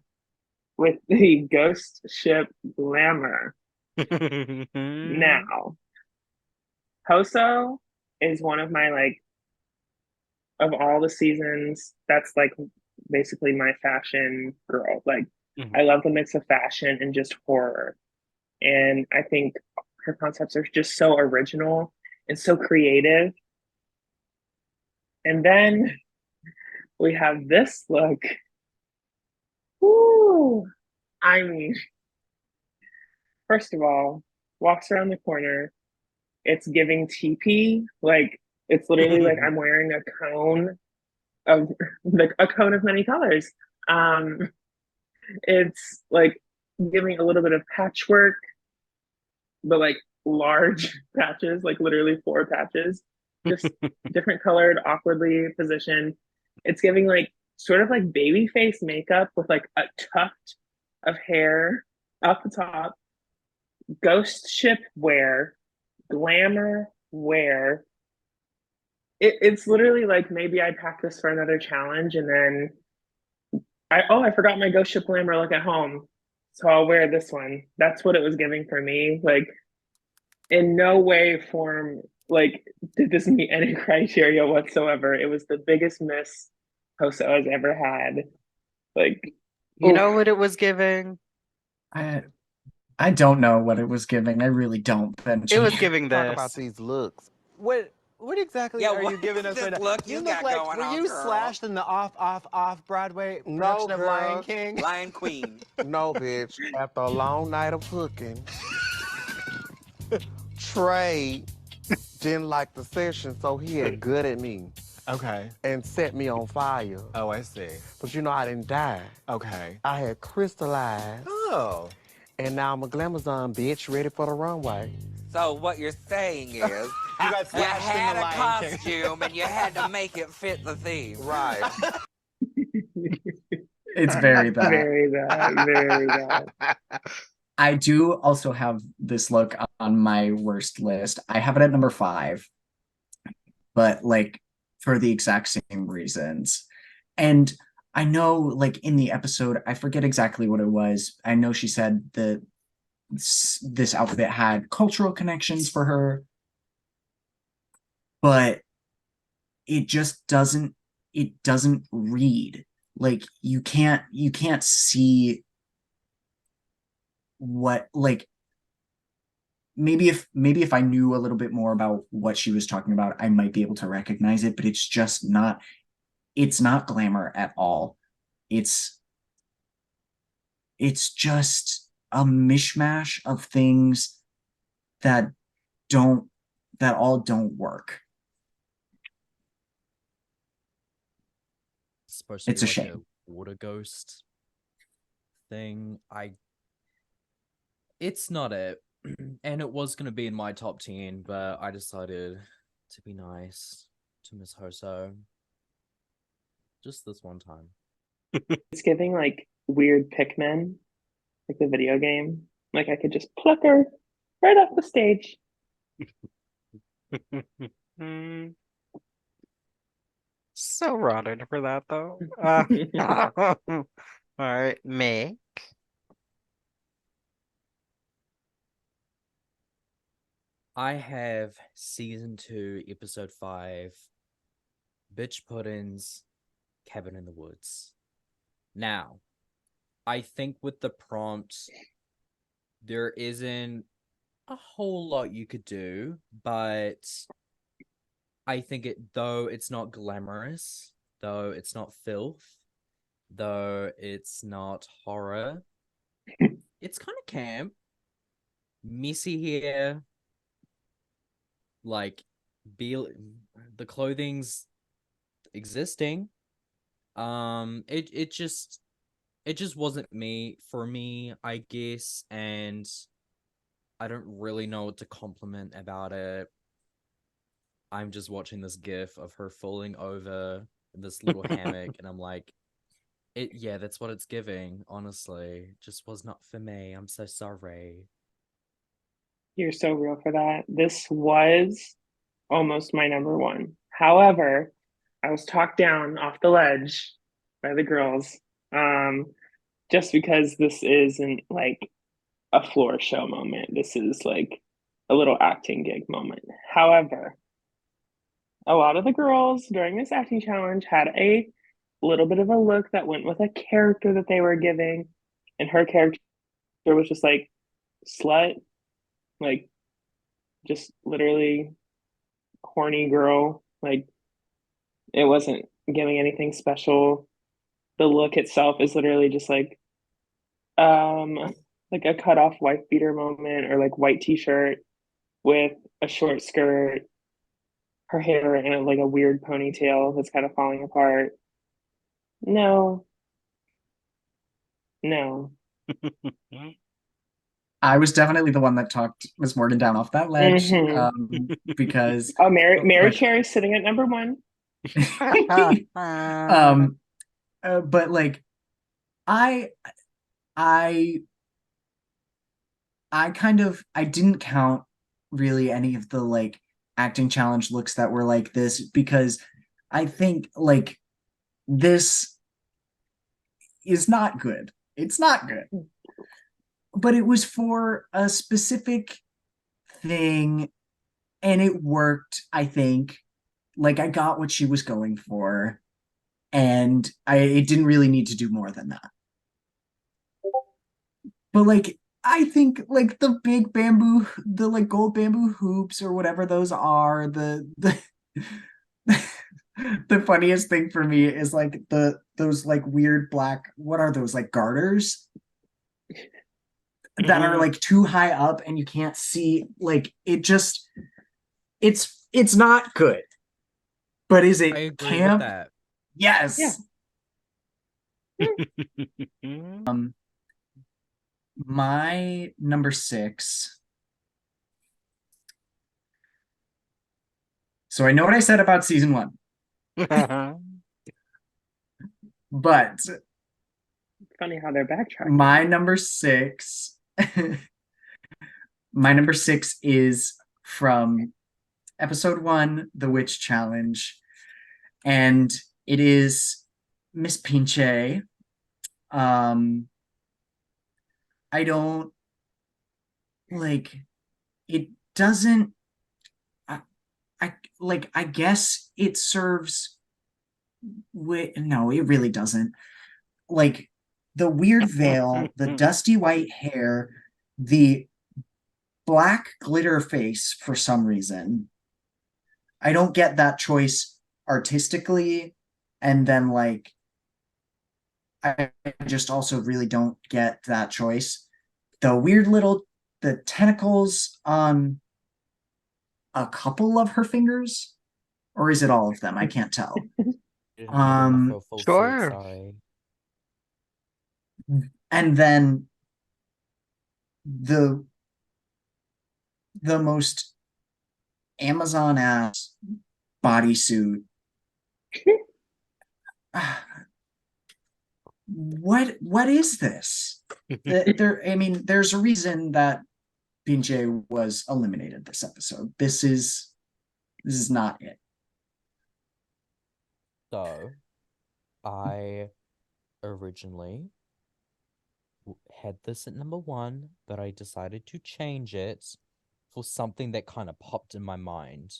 with the ghost ship glamour. Now, Hoso is one of my, like, of all the seasons, that's like basically my fashion girl. Like, I love the mix of fashion and just horror. And I think her concepts are just so original and so creative. And then we have this look. Woo! I mean, first of all, walks around the corner. It's giving TP. Like, it's literally like I'm wearing a cone of like a cone of many colors. Um, it's like giving a little bit of patchwork, but like large patches, like literally 4 patches, just different colored, awkwardly positioned. It's giving like sort of like baby face makeup with like a tuft of hair up the top, ghost ship wear, glamour wear. It's literally like maybe I pack this for another challenge and then I forgot my ghost ship glamour look at home. So I'll wear this one. That's what it was giving for me. Like in no way form like did this meet any criteria whatsoever. It was the biggest miss Hoso's ever had. Like You oof. know what it was giving? I don't know what it was giving. I really don't, Benji. It was giving Talk about this. these looks. What exactly Yeah, are what you giving is us this right now? look You you look got like going were on, you girl? slashed in the off Broadway No, production of Lion girl. King? Lion Queen. No, bitch. After a long night of hooking, Trey didn't like the session, so he had good at me Okay. and set me on fire. Oh, I see. But you know, I didn't die. Okay. I had crystallized, Oh. and now I'm a glamazon bitch ready for the runway. So what you're saying is You got you slashed in had the a Lion King. costume and you had to make it fit the theme. Right. It's very that. Very that, very that. I do also have this look on my worst list. I have it at number 5, but like for the exact same reasons. And I know, like in the episode, I forget exactly what it was. I know she said that this outfit had cultural connections for her, but it just doesn't. It doesn't read. Like you can't see what like maybe if I knew a little bit more about what she was talking about, I might be able to recognize it, but it's not glamour at all. It's just a mishmash of things that don't that all don't work. It's supposed to It's be a like shame. a water ghost thing. It's not it. And it was gonna be in my top 10, but I decided to be nice to Miss Hoso. Just this one time. It's giving like weird Pikmin, like the video game. Like I could just pluck her right off the stage. So rotten for that though. All right, May. I have season 2, episode 5, Bitch Pudding's Cabin in the Woods. Now, I think with the prompts, there isn't a whole lot you could do, but I think though it's not glamorous, though it's not filth, though it's not horror, it's kind of camp, messy hair, like the clothing's existing. It just wasn't me for me, I guess, and I don't really know what to compliment about it. I'm just watching this gif of her falling over this little hammock, and I'm like, yeah, that's what it's giving, honestly. Just was not for me. I'm so sorry. You're so real for that. This was almost my number 1. However, I was talked down off the ledge by the girls, just because this isn't like a floor show moment. This is like a little acting gig moment. However, a lot of the girls during this acting challenge had a little bit of a look that went with a character that they were giving, and her character was just like slut, like just literally horny girl, like It wasn't giving anything special. The look itself is literally just um like a cut off wife beater moment, or like white t-shirt with a short skirt, her hair in like a weird ponytail that's kind of falling apart. No, no. I was definitely the one that talked Miss Morgan down off that ledge, because Oh, Mary like Cherry sitting at number one. but like I I I didn't count really any of the like acting challenge looks that were like this, because I think like this is not good. It's not good. But it was for a specific thing and it worked, I think. Like I got what she was going for, and I it didn't really need to do more than that. But like I think like the big bamboo, the like gold bamboo hoops or whatever those are, the the funniest thing for me is like those like weird black, what are those, like garters that are like too high up and you can't see, like it just it's not good. But is I it agree with camp? that. Yes. Yeah. My number 6. So I know what I said about season 1, but Funny how they're backtracking. my number 6 my number 6 is from episode 1, The Witch Challenge, and it is Miss Pinche. I don't like it. Doesn't I like, I guess it serves with, no, it really doesn't. Like the weird veil, the dusty white hair, the black glitter face for some reason. I don't get that choice artistically. And then like I just also really don't get that choice. The weird little, the tentacles on a couple of her fingers, or is it all of them? I can't tell. Didn't hear them for a full Sure. six, sorry. And then the most Amazon ass bodysuit. What is this? I mean, there's a reason that Pinche was eliminated this episode. This is not it. So, I originally had this at number 1, but I decided to change it for something that kind of popped in my mind.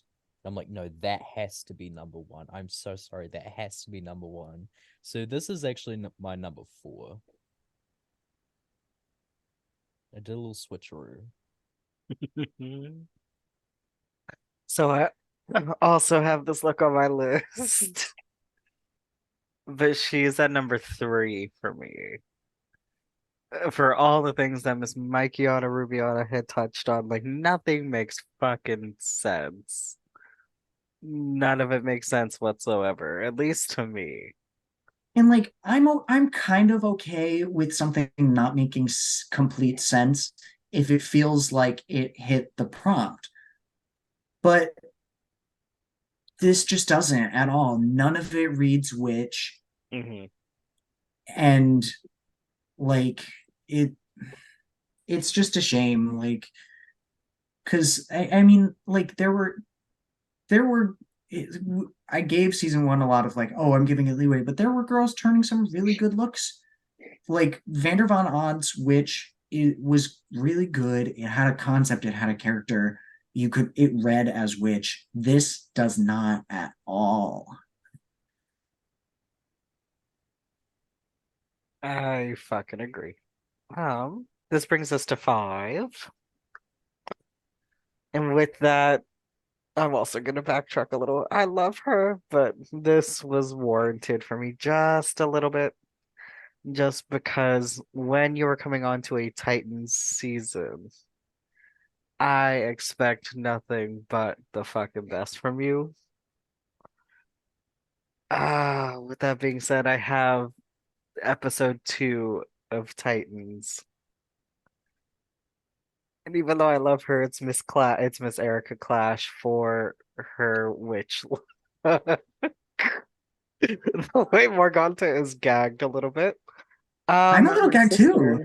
I'm like, no, that has to be number 1. I'm so sorry, that has to be number 1. So this is actually my number 4. I did a little switcheroo. So I also have this look on my list, but she's at number 3 for me. For all the things that Miss Mikeyana Rubiana had touched on, like nothing makes fucking sense. None of it makes sense whatsoever, at least to me. And like I'm kind of okay with something not making complete sense if it feels like it hit the prompt. But this just doesn't at all. None of it reads witch. And like it's just a shame, like, because I mean, like there were I gave season 1 a lot of like, oh, I'm giving it leeway, but there were girls turning some really good looks. Like Vander Von Odd's witch, it was really good. It had a concept, it had a character. It read as witch. This does not at all. I fucking agree. This brings us to 5. And with that, I'm also gonna backtrack a little. I love her, but this was warranted for me just a little bit. Just because when you were coming on to a Titans season, I expect nothing but the fucking best from you. With that being said, I have episode 2 of Titans. And even though I love her, it's Miss Erica Clash for her witch. The way Morganta is gagged a little bit. I'm a Um, little My gagged too. sister.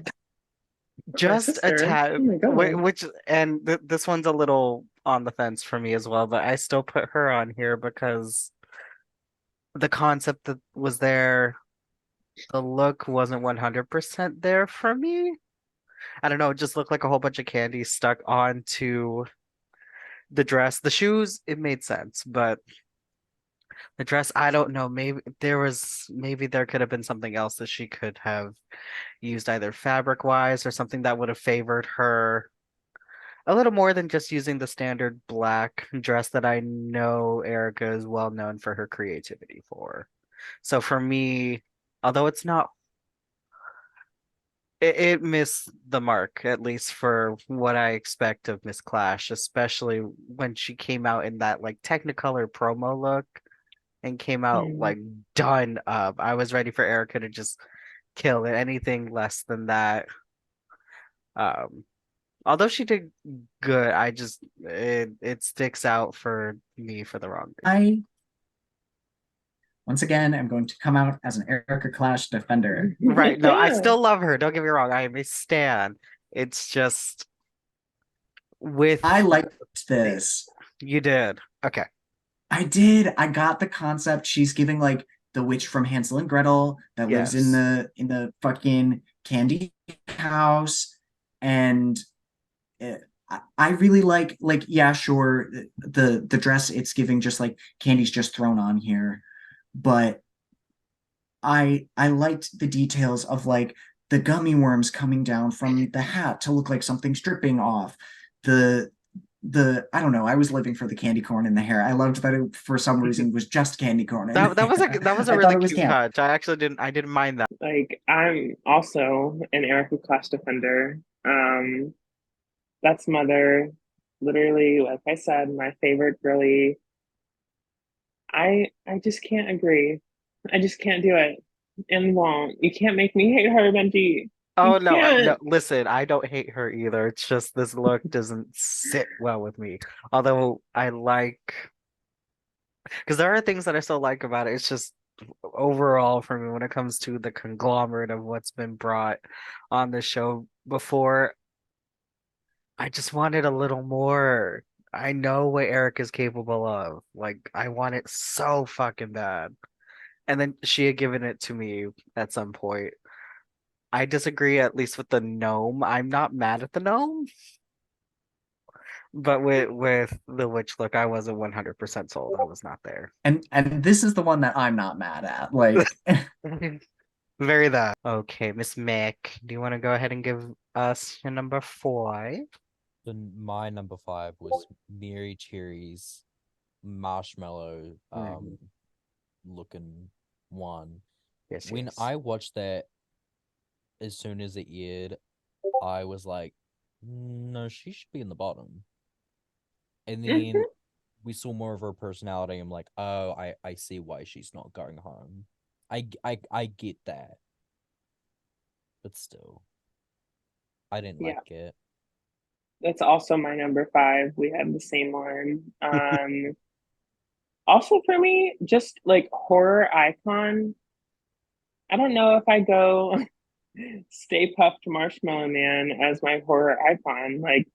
My just a sister. tad, Oh my god. which and this one's a little on the fence for me as well, but I still put her on here because the concept that was there, the look wasn't 100% there for me. I don't know, it just looked like a whole bunch of candy stuck onto the dress. The shoes, it made sense, but the dress, I don't know. Maybe there could have been something else that she could have used either fabric wise or something that would have favored her a little more than just using the standard black dress that I know Erica is well known for her creativity for. So for me, although it's not it missed the mark, at least for what I expect of Miss Clash, especially when she came out in that like Technicolor promo look and came out Mm. like done up. I was ready for Erica to just kill it. Anything less than that. Um, although she did good, it sticks out for me for the wrong reason. I once again am going to come out as an Erica Clash defender. Right. No, I Yeah. still love her. Don't get me wrong. I am a stan. It's just with I liked this. you did. Okay. I did. I got the concept. She's giving like the witch from Hansel and Gretel that lives in Yes. the fucking candy house, and I really like yeah, sure, the dress it's giving just like candy's just thrown on here, but I liked the details of like the gummy worms coming down from the hat to look like something's dripping off. The I don't know, I was living for the candy corn in the hair. I loved that it for some reason was just candy corn in That the was hair. that was a I thought really it was cute camp. touch. I didn't mind that. Like I'm also an Erica Clash defender. That's Mother. Literally, like I said, my favorite girly. I just can't agree. I just can't do it. And won't. You can't make me hate her, Benji. You Oh no, no, can't. listen, I don't hate her either. It's just this look doesn't sit well with me. Although I like because there are things that I still like about it. It's just overall for me when it comes to the conglomerate of what's been brought on the show before, I just wanted a little more. I know what Eric is capable of. Like I want it so fucking bad. And then she had given it to me at some point. I disagree at least with the gnome. I'm not mad at the gnome, but with the witch look, I wasn't 100% sold. I was not there. And this is the one that I'm not mad at. Like Very that. Okay, Miss Mick, do you want to go ahead and give us your number 5? Then my number 5 was Mary Cherry's marshmallow looking one. Yes, When yes. I watched that, as soon as it aired, I was like, no, she should be in the bottom. And then we saw more of her personality. I'm like, oh, I see why she's not going home. I get that. But still, I didn't Yeah. like it. That's also my number 5. We have the same one. Also for me, just like horror icon. I don't know if I go Stay Puffed Marshmallow Man as my horror icon. Like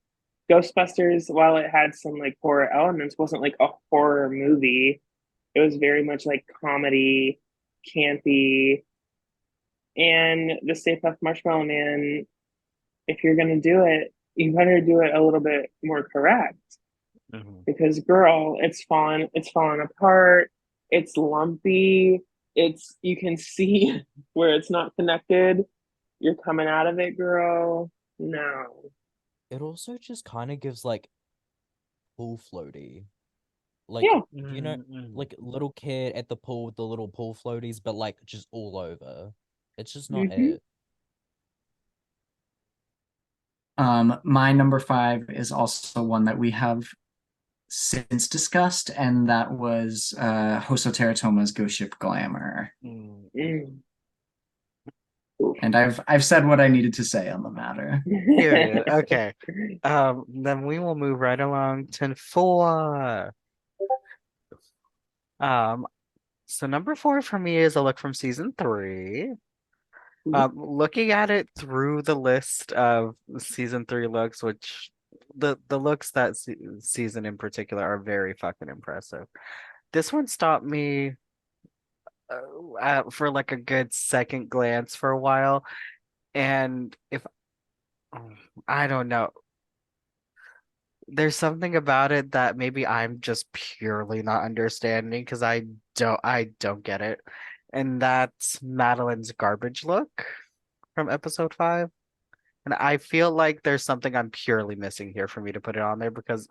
Ghostbusters, while it had some like horror elements, wasn't like a horror movie. It was very much like comedy, campy. And the Stay Puft Marshmallow Man, if you're gonna do it, you better do it a little bit more correct. Mhm. Because girl, it's falling apart, it's lumpy, it's you can see where it's not connected. You're coming out of it, girl. No. It also just kind of gives like pool floaty. Like, Yeah. you know, like little kid at the pool with the little pool floaties, but like just all over. It's just not Mhm. it. My number 5 is also one that we have since discussed, and that was Hoso Teratoma's Ghost Ship Glamour. Mm. And I've said what I needed to say on the matter. Period. Okay. Then we will move right along to 4. So number 4 for me is a look from season 3. Looking at it through the list of season 3 looks, which the looks that season in particular are very fucking impressive. This one stopped me for like a good second glance for a while, and if I don't know, there's something about it that maybe I'm just purely not understanding because I don't get it, and that's Madeline's garbage look from episode 5. And I feel like there's something I'm purely missing here for me to put it on there because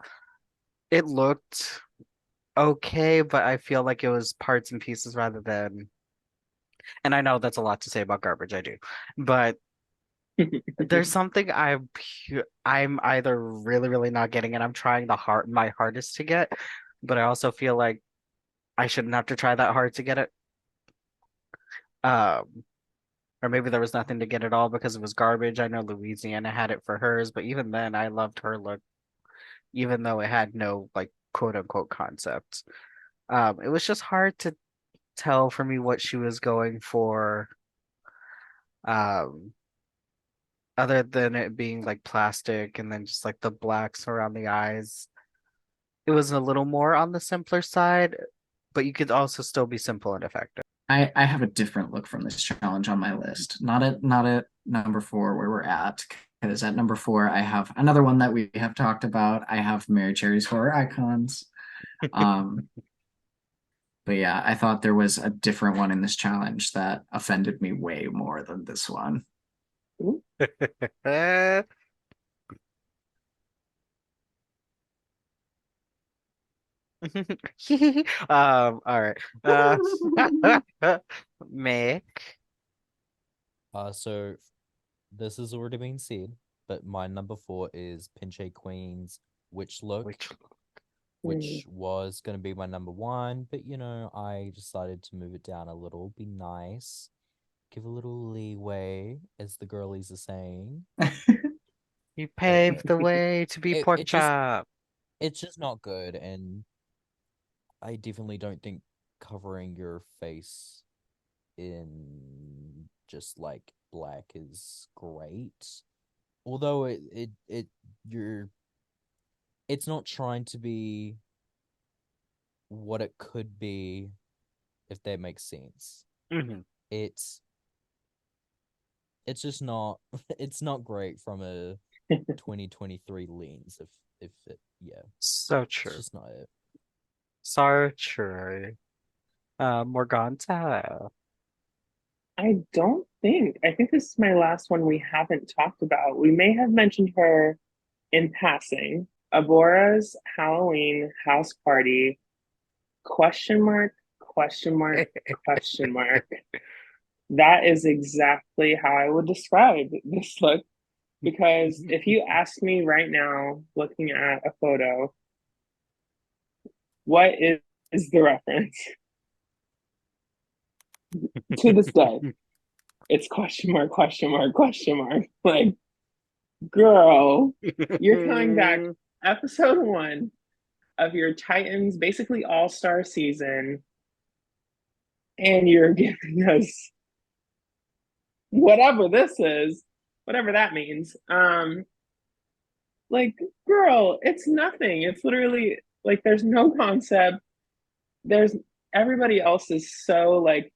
it looked okay, but I feel like it was parts and pieces rather than. And I know that's a lot to say about garbage, I do, but there's something I'm either really, really not getting, and I'm trying my hardest to get, but I also feel like I shouldn't have to try that hard to get it. Um, or maybe there was nothing to get at all because it was garbage. I know Louisiana had it for hers, but even then, I loved her look, even though it had no like quote unquote concept. It was just hard to tell for me what she was going for. Um, other than it being like plastic and then just like the blacks around the eyes. It was a little more on the simpler side, but you could also still be simple and effective. I have a different look from this challenge on my list. Not at number 4 where we're at, because at number 4 I have another one that we have talked about. I have Mary Cherry's Horror Icons. But yeah, I thought there was a different one in this challenge that offended me way more than this one. All right. Mick. So this has already been said, but my number 4 is Pinche Queen's Witch Look, which was going to be my number 1, but you know, I decided to move it down a little, be nice, give a little leeway, as the girlies are saying. You paved the way to be pork chop. It's just not good, and I definitely don't think covering your face in just like black is great. Although it's not trying to be what it could be, if that makes sense. Mm-hmm. It's just not it's not great from a 2023 lens, if it, yeah. So true. It's just not it. So true. Morganta. I don't think. I think this is my last one we haven't talked about. We may have mentioned her in passing. Abora's Halloween house party, question mark, question mark, question mark. That is exactly how I would describe this look. Because if you ask me right now, looking at a photo, what is the reference? To this day, it's question mark, question mark, question mark. Like, girl, you're coming back episode 1 of your Titans basically all-star season, and you're giving us whatever this is, whatever that means. Like, girl, it's nothing. It's literally like there's no concept. There's everybody else is so like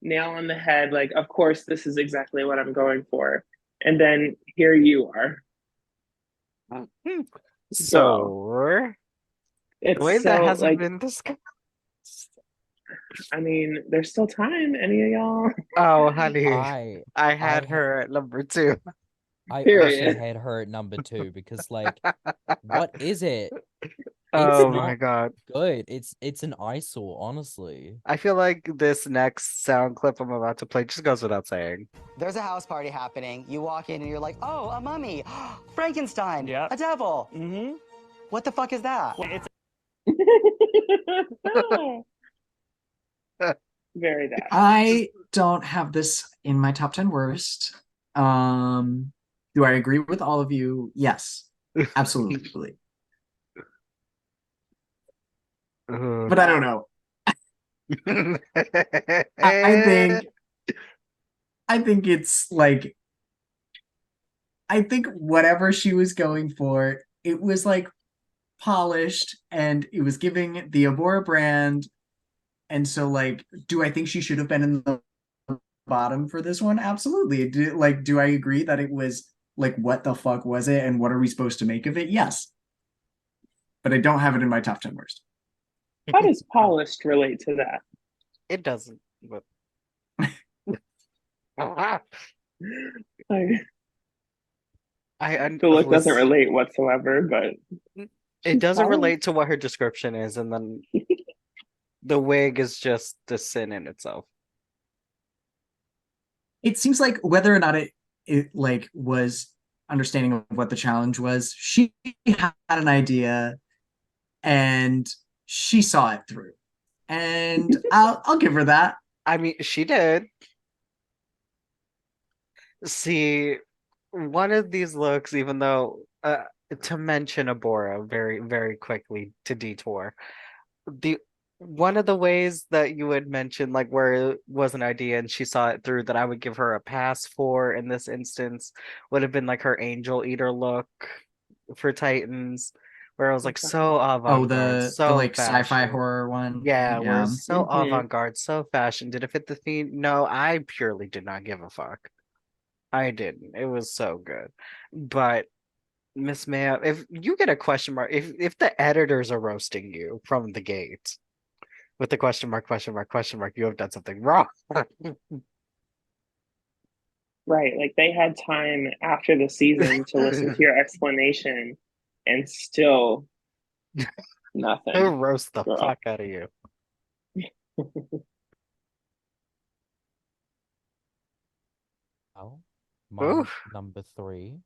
nail on the head. Like, of course, this is exactly what I'm going for. And then here you are. So, it's the way that so, hasn't like, been discussed. I mean, there's still time. Any of y'all? Oh, honey, I had I her at number 2. I also Period. had her at number 2 because, like, what is it? It's Oh my not god. good. It's an eyesore, honestly. I feel like this next sound clip I'm about to play just goes without saying. There's a house party happening. You walk in and you're like, oh, a mummy, Frankenstein, Yep. a devil. Mm-hmm. What the fuck is that? It's Very that. I don't have this in my top 10 worst. Do I agree with all of you? Yes, absolutely. But I don't know. I think it's like, I think whatever she was going for, it was like polished and it was giving the Abora brand. And so, like, do I think she should have been in the bottom for this one? Absolutely. Do I agree that it was like, what the fuck was it and what are we supposed to make of it? Yes. But I don't have it in my top 10 worst. How does polished relate to that? It doesn't. But... Like, I the look was... doesn't relate whatsoever, but It doesn't polished. relate to what her description is, and then the wig is just the sin in itself. It seems like whether or not it like was understanding of what the challenge was, she had an idea and she saw it through. And I'll give her that. I mean, she did. See, one of these looks, even though to mention Abora very, very quickly to detour, the one of the ways that you would mention like where it was an idea and she saw it through that I would give her a pass for in this instance would have been like her Angel Eater look for Titans, where I was like so Oh, avant-garde, the so like sci-fi fashion. horror one. Yeah, we're Yeah. so Mhm. avant-garde, so fashion. Did it fit the theme? No, I purely did not give a fuck. I didn't. It was so good. But Miss Mayo, if you get a question mark, if the editors are roasting you from the gate with the question mark, question mark, question mark, you have done something wrong. Right. Like they had time after the season to listen to your explanation and still nothing. They'll roast the Girl. fuck out of you. Oh, my Oof. number 3.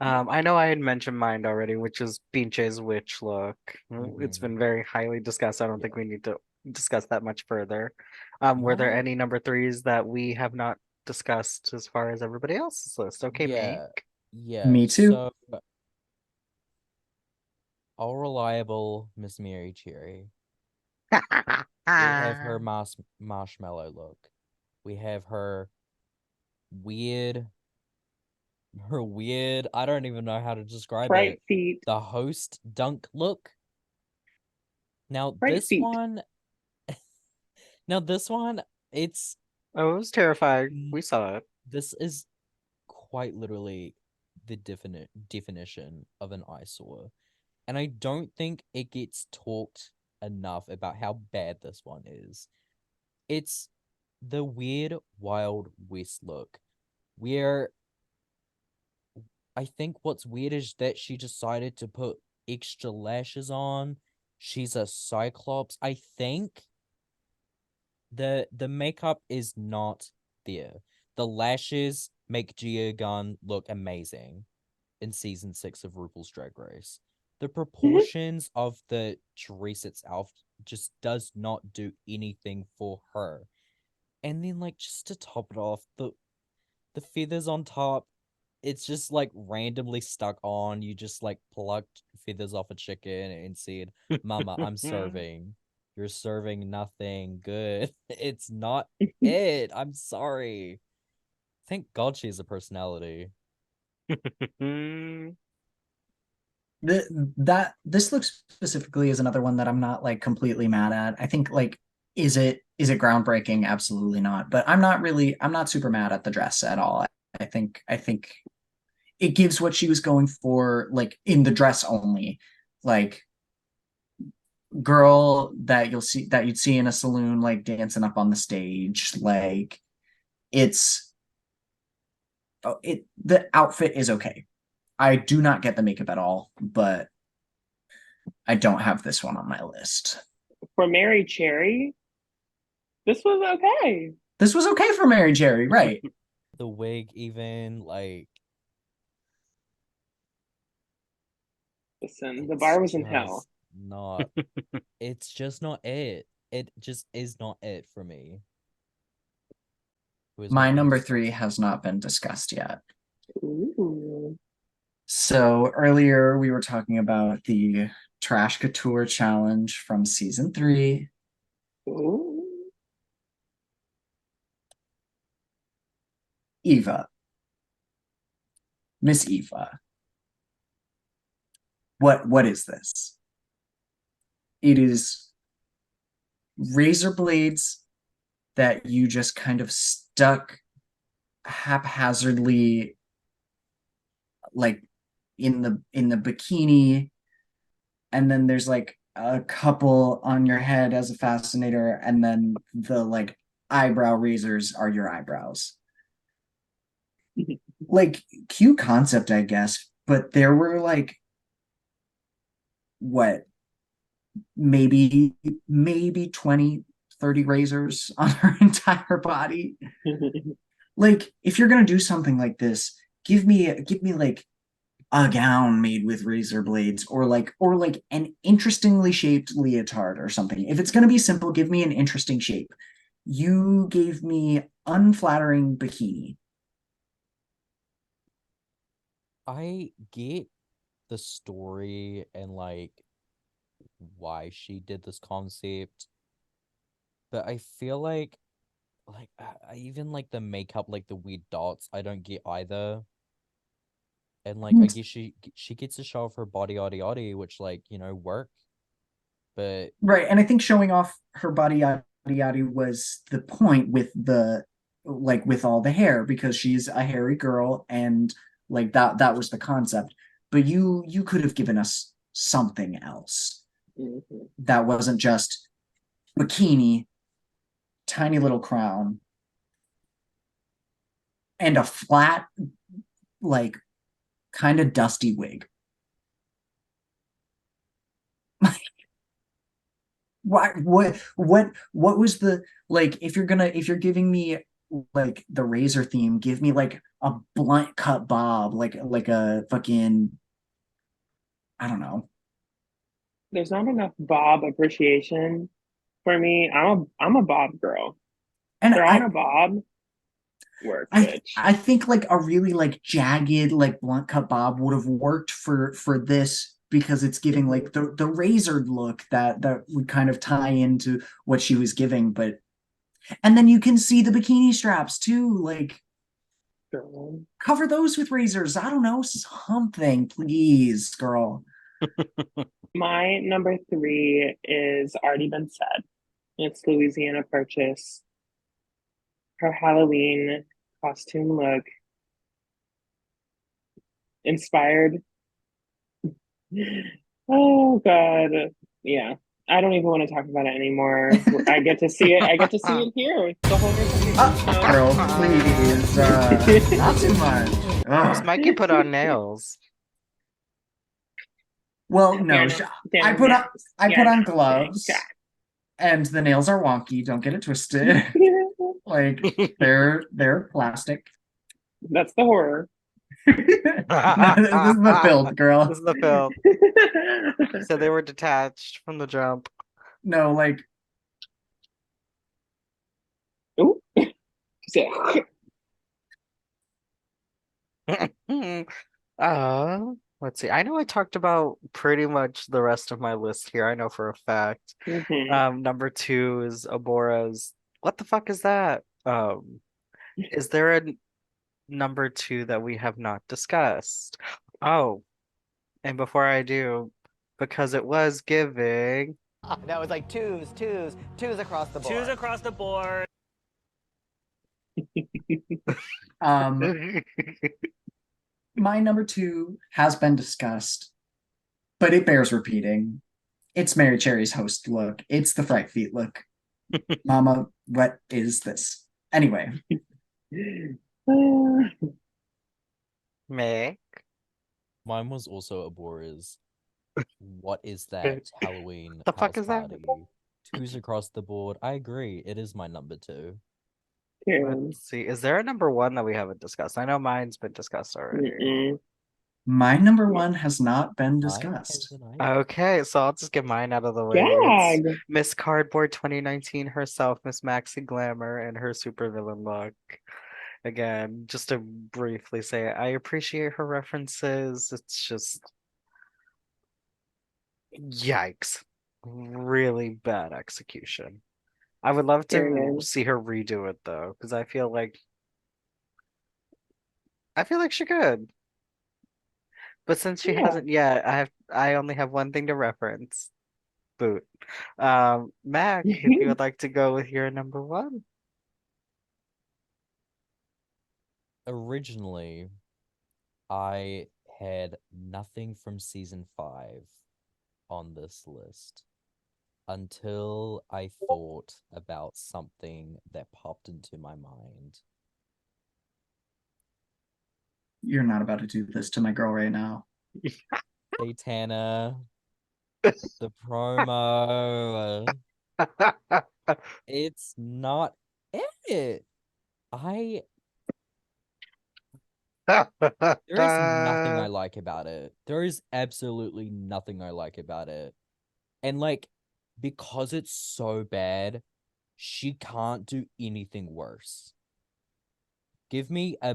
I know I had mentioned mine already, which is Pinche's witch look. It's Mhm. been very highly discussed. I don't think we need to discuss that much further. Were there My- any number threes that we have not discussed as far as everybody else's list? Okay, Yeah, Meek. yeah. Me too. So, all reliable Miss Mary Cherry. We have her marshmallow look. We have weird, her weird. I don't even know how to describe Bright it. feet. The host dunk look. Now Bright this feet. one. Now this one, it's Oh, it was terrifying. We saw it. this is quite literally the definition of an eyesore. And I don't think it gets talked enough about how bad this one is. It's the weird Wild West look, where I think what's weird is that she decided to put extra lashes on. She's a Cyclops. I think the makeup is not there. The lashes make Gia Gunn look amazing in season 6 of RuPaul's Drag Race. The proportions of the dress itself just does not do anything for her. And then like just to top it off, the feathers on top, it's just like randomly stuck on. You just like plucked feathers off a chicken and said, "Mama, I'm serving." You're serving nothing good. It's not it. I'm sorry. Thank God she has a personality. This look specifically is another one that I'm not like completely mad at. I think like is it groundbreaking? Absolutely not. But I'm not super mad at the dress at all. I think it gives what she was going for, like in the dress only. Like girl that you'd see in a saloon, like dancing up on the stage. Like it's the outfit is okay. I do not get the makeup at all, but I don't have this one on my list. For Mary Cherry, this was okay. This was okay for Mary Cherry, right? The wig, even like Listen, the it's bar was in hell. just not. It's just not it. It just is not it for me. Who is My number next? 3 has not been discussed yet. Ooh. So earlier we were talking about the Trash Couture challenge from season 3. Ooh. Eva. Miss Eva. What is this? It is razor blades that you just kind of stuck haphazardly, like in the bikini, and then there's like a couple on your head as a fascinator, and then the like eyebrow razors are your eyebrows. Like, cute concept, I guess, but there were like what, maybe 20, 30 razors on her entire body. Like, if you're gonna do something like this, give me like a gown made with razor blades, or like an interestingly shaped leotard or something. If it's gonna be simple, give me an interesting shape. You gave me unflattering bikini. I get the story and like why she did this concept, but I feel like I even like the makeup, like the weird dots, I don't get either. And like I guess she gets to show off her body yada yada, which like, work. But Right, and I think showing off her body yada yada was the point with the, like, with all the hair, because she's a hairy girl, and like that was the concept. But you could have given us something else that wasn't just bikini, tiny little crown, and a flat, like, kind of dusty wig. What was the, like, if you're giving me like the razor theme, give me like a blunt cut bob, like a fucking, I don't know. There's not enough Bob appreciation for me. I'm a Bob girl. And They're on a Bob. Work, bitch. I think like a really like jagged, like blunt cut bob would have worked for this, because it's giving like the razored look that would kind of tie into what she was giving. But and then you can see the bikini straps too, like, Girl. cover those with razors. I don't know, something, please, girl. My number 3 is already been said. It's Louisiana Purchase. Her Halloween costume look inspired. Oh God. Yeah. I don't even want to talk about it anymore. I get to see it. I get to see it here. The whole Girl, please, not too much. Just Mikey put on nails. Well, no, I put on gloves, God. and the nails are wonky. Don't get it twisted. Like, they're plastic. That's the horror. This is the filth, girl. This is the filth. So they were detached from the jump. No, like, Ooh. Let's see. I know I talked about pretty much the rest of my list here. I know for a fact. Number 2 is Abora's. What the fuck is that? Is there a number 2 that we have not discussed? Oh, and before I do, because it was giving. That was like twos across the board. Twos across the board. My number 2 has been discussed, but it bears repeating. It's Mary Cherry's host look. It's the fright feet look. Mama, what is this? Anyway. Meg? Mine was also Abora's. What is that Halloween The fuck house is that? party? Twos across the board. I agree. It is my number 2. Period. Let's see. Is there a number one that we haven't discussed? I know mine's been discussed already. Mm-mm. My number one has not been Mine discussed. hasn't either. Okay, so I'll just get mine out of the way. Gag. It's Miss Cardboard 2019 herself, Miss Maxi Glamour, and her supervillain look. Again, just to briefly say, I appreciate her references. It's just yikes. Really bad execution. I would love to Period. see her redo it though, because I feel like she could. But since she Yeah. hasn't yet, I only have one thing to reference. Boot. Mac, if you would like to go with your number one. Originally, I had nothing from season 5 on this list until I thought about something that popped into my mind. You're not about to do this to my girl right now. Hey, Tana, the promo. It's not it. There is nothing I like about it. There is absolutely nothing I like about it. And like, because it's so bad, she can't do anything worse. Give me a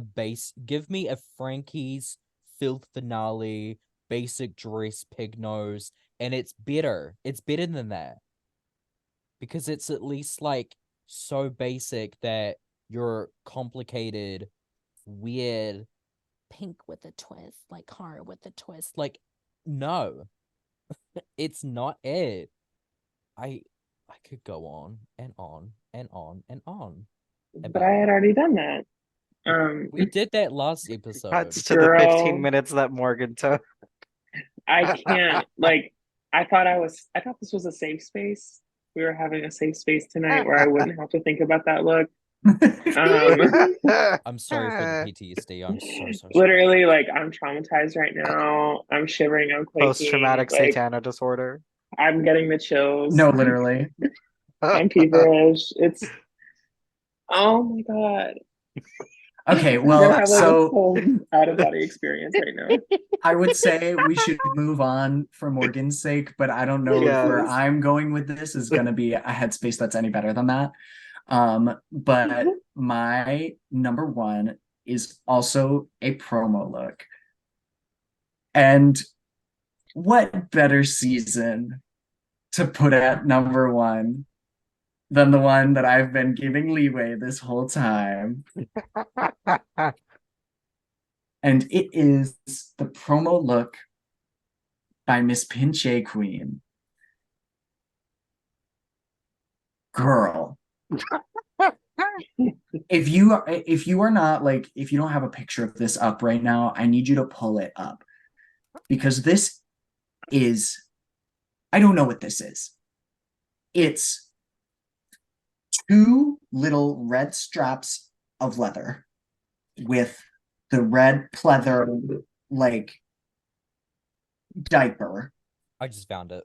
Frankie's filth finale, basic dress, pig nose, and it's better. It's better than that. Because it's at least like so basic that you're complicated, weird, pink with a twist, like horror with a twist. Like, no, it's not it. I could go on and on and on and on. But I had already done that. We did that last episode. Cuts to the 15 minutes that Morgan took. I can't I thought this was a safe space. We were having a safe space tonight where I wouldn't have to think about that look. I'm sorry for the PTSD. I'm so sorry. Literally, I'm traumatized right now. I'm shivering. I'm quaking. Post-traumatic Satana disorder. I'm getting the chills. No, literally. I'm feverish. It's oh my god. Okay, I'm gonna have, so a whole out-of-body experience right now. I would say we should move on for Morgan's sake, but I don't know if where I'm going with this is going to be a headspace that's any better than that. But my number one is also a promo look. And what better season to put at number one than the one that I've been giving leeway this whole time. And it is the promo look by Miss Pinche Queen. Girl. if you are not if you don't have a picture of this up right now, I need you to pull it up. Because this is, I don't know what this is. It's 2 little red straps of leather with the red pleather diaper. I just found it.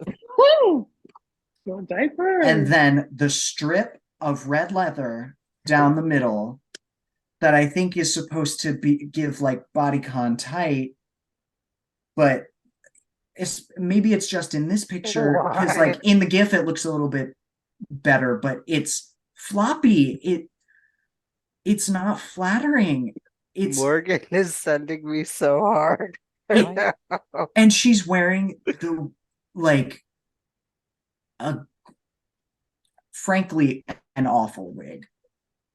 Your diaper. And then the strip of red leather down the middle that I think is supposed to give bodycon tight, but maybe it's just in this picture because in the GIF it looks a little bit better, but it's floppy. It's not flattering. Morgan is sending me so hard. And she's wearing frankly an awful wig.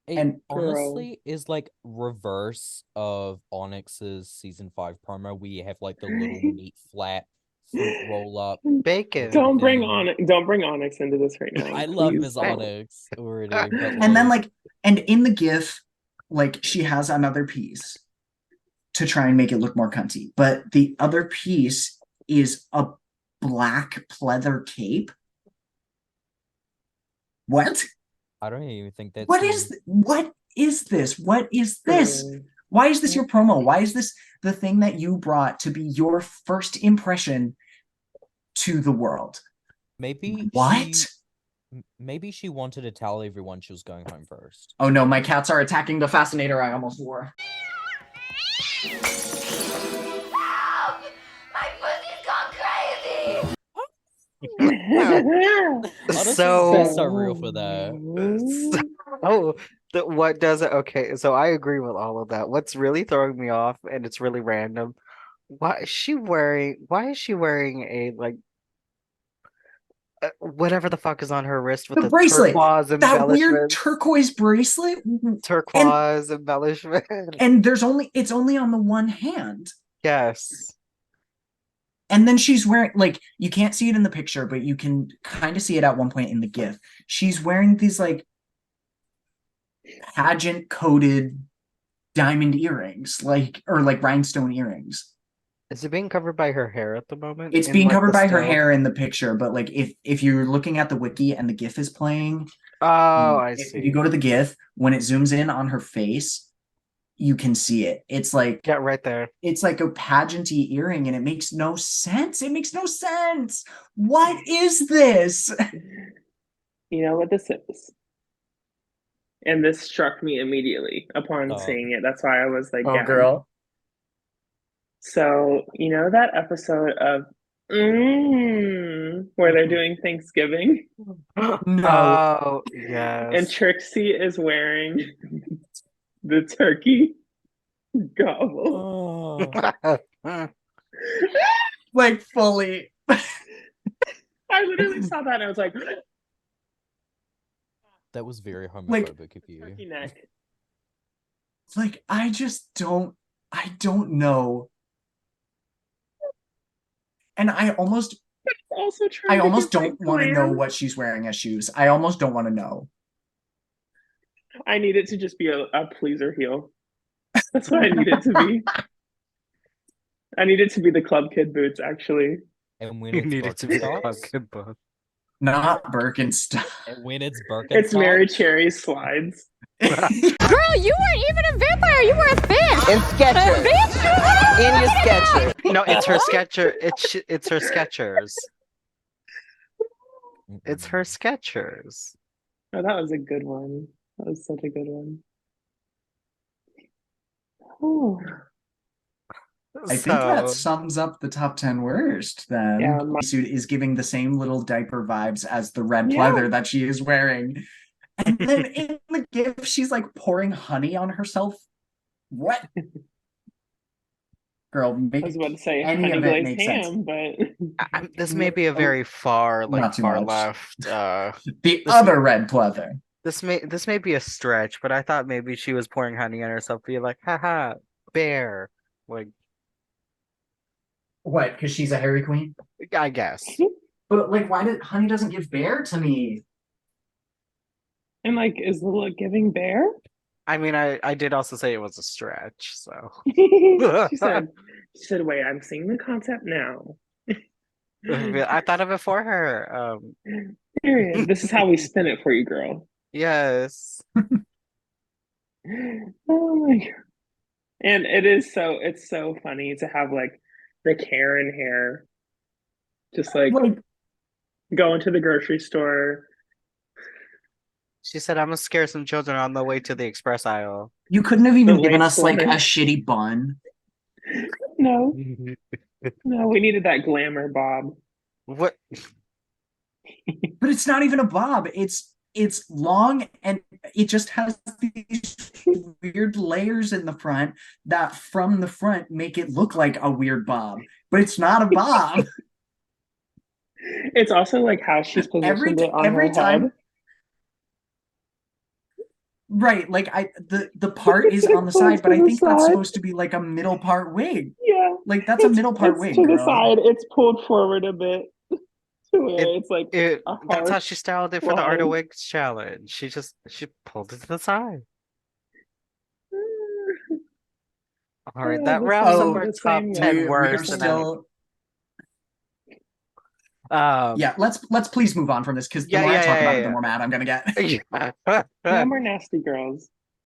It honestly is reverse of Onyx's season 5 promo. We have the little meat flat fruit roll up bacon. Don't bring Onyx into this right now. I love Miss Onyx already. But and then and in the GIF, she has another piece to try and make it look more cunty. But the other piece is a black pleather cape. What? I don't even think that's what is this? What is this? Why is this your promo? Why is this the thing that you brought to be your first impression to the world. Maybe What? maybe she wanted to tell everyone she was going home first. Oh no, my cats are attacking the fascinator I almost wore. My pussy's gone crazy! Honestly, So- she's so real for that. What does it? Okay, so I agree with all of that. What's really throwing me off, and it's really random. Why is she wearing? Why is she wearing a like whatever the fuck is on her wrist with The the bracelet, turquoise that weird embellishment? turquoise bracelet, Turquoise embellishment. and it's only on the one hand. Yes. And then she's wearing, like, you can't see it in the picture, but you can kind of see it at one point in the GIF. She's wearing these like pageant coated diamond earrings, or like rhinestone earrings. Is it being covered by her hair at the moment? It's in, being like, covered the by her still? hair in the picture, but like if you're looking at the wiki and the GIF is playing, Oh, I if see. you go to the GIF, when it zooms in on her face, you can see it. It's like Yeah, right there. it's like a pageanty earring, and it makes no sense. It makes no sense. What is this? You know what this is? And this struck me immediately upon Oh. seeing it. That's why I was like, Oh, yeah. girl. So, you know that episode of where they're doing Thanksgiving? No. Oh, And yes. Trixie is wearing the turkey gobble. Oh. Like fully. I literally saw that and I was like, That was very Like- homophobic of you. turkey neck. Like I don't know. And I almost Also trying to get, don't like, want to know glam. what she's wearing as shoes. I almost don't want to know. I need it to just be a pleaser heel. That's what I need it to be. I need it to be the club kid boots, actually. And when You it's need it to be the Birkenstocks, pumpkin book. Not Birkenstock. and when it's Birkenstocks, It's Mary Cherry slides. Girl, you weren't even a vampire, you were a fish! In Skechers. Bitch! In your Skechers. No, it's her Sketcher. It's her Skechers. It's her Skechers. Oh, that was a good one. That was such a good one. Oh, I think that sums up the top 10 worst then. Yeah, Suit is giving the same little diaper vibes as the red Yeah. pleather that she is wearing. And then in the GIF, she's like pouring honey on herself. What? Girl, I make was about to say any honey of it glazed make sense. ham, but This may be a very far, Not like too far much. left. The other red pleather. This may be a stretch, but I thought maybe she was pouring honey on herself, be like, haha, bear. Like, What? Because she's a hairy queen? I guess. But like, why did honey doesn't give bear to me? and like, is the look giving bear? I mean, I did also say it was a stretch, so. she said, wait, I'm seeing the concept now. I thought of it for her. Period. This is how we spin it for you, girl. Yes. Oh my god. And it's so funny to have like the Karen hair just like going to the grocery store. She said, I'm gonna scare some children on the way to the express aisle. You couldn't have even The given us like a waistline. shitty bun. No, no, we needed that glamour bob. What? But it's not even a bob. It's long and it just has these weird layers in the front that from the front make it look like a weird bob. But it's not a bob. It's also like how she's positioned it on her head. Right, like the part is on the side, but I think that's supposed to be like a middle part wig. Yeah, like that's a middle part it's wig. to girl. the side. It's pulled forward a bit. To where it's like That's how she styled it for the Art of line. Wigs challenge. She pulled it to the side. All right, that wraps up our top 10 words. Yeah, let's please move on from this because the more I talk about it, the more mad I'm gonna get. No more nasty girls.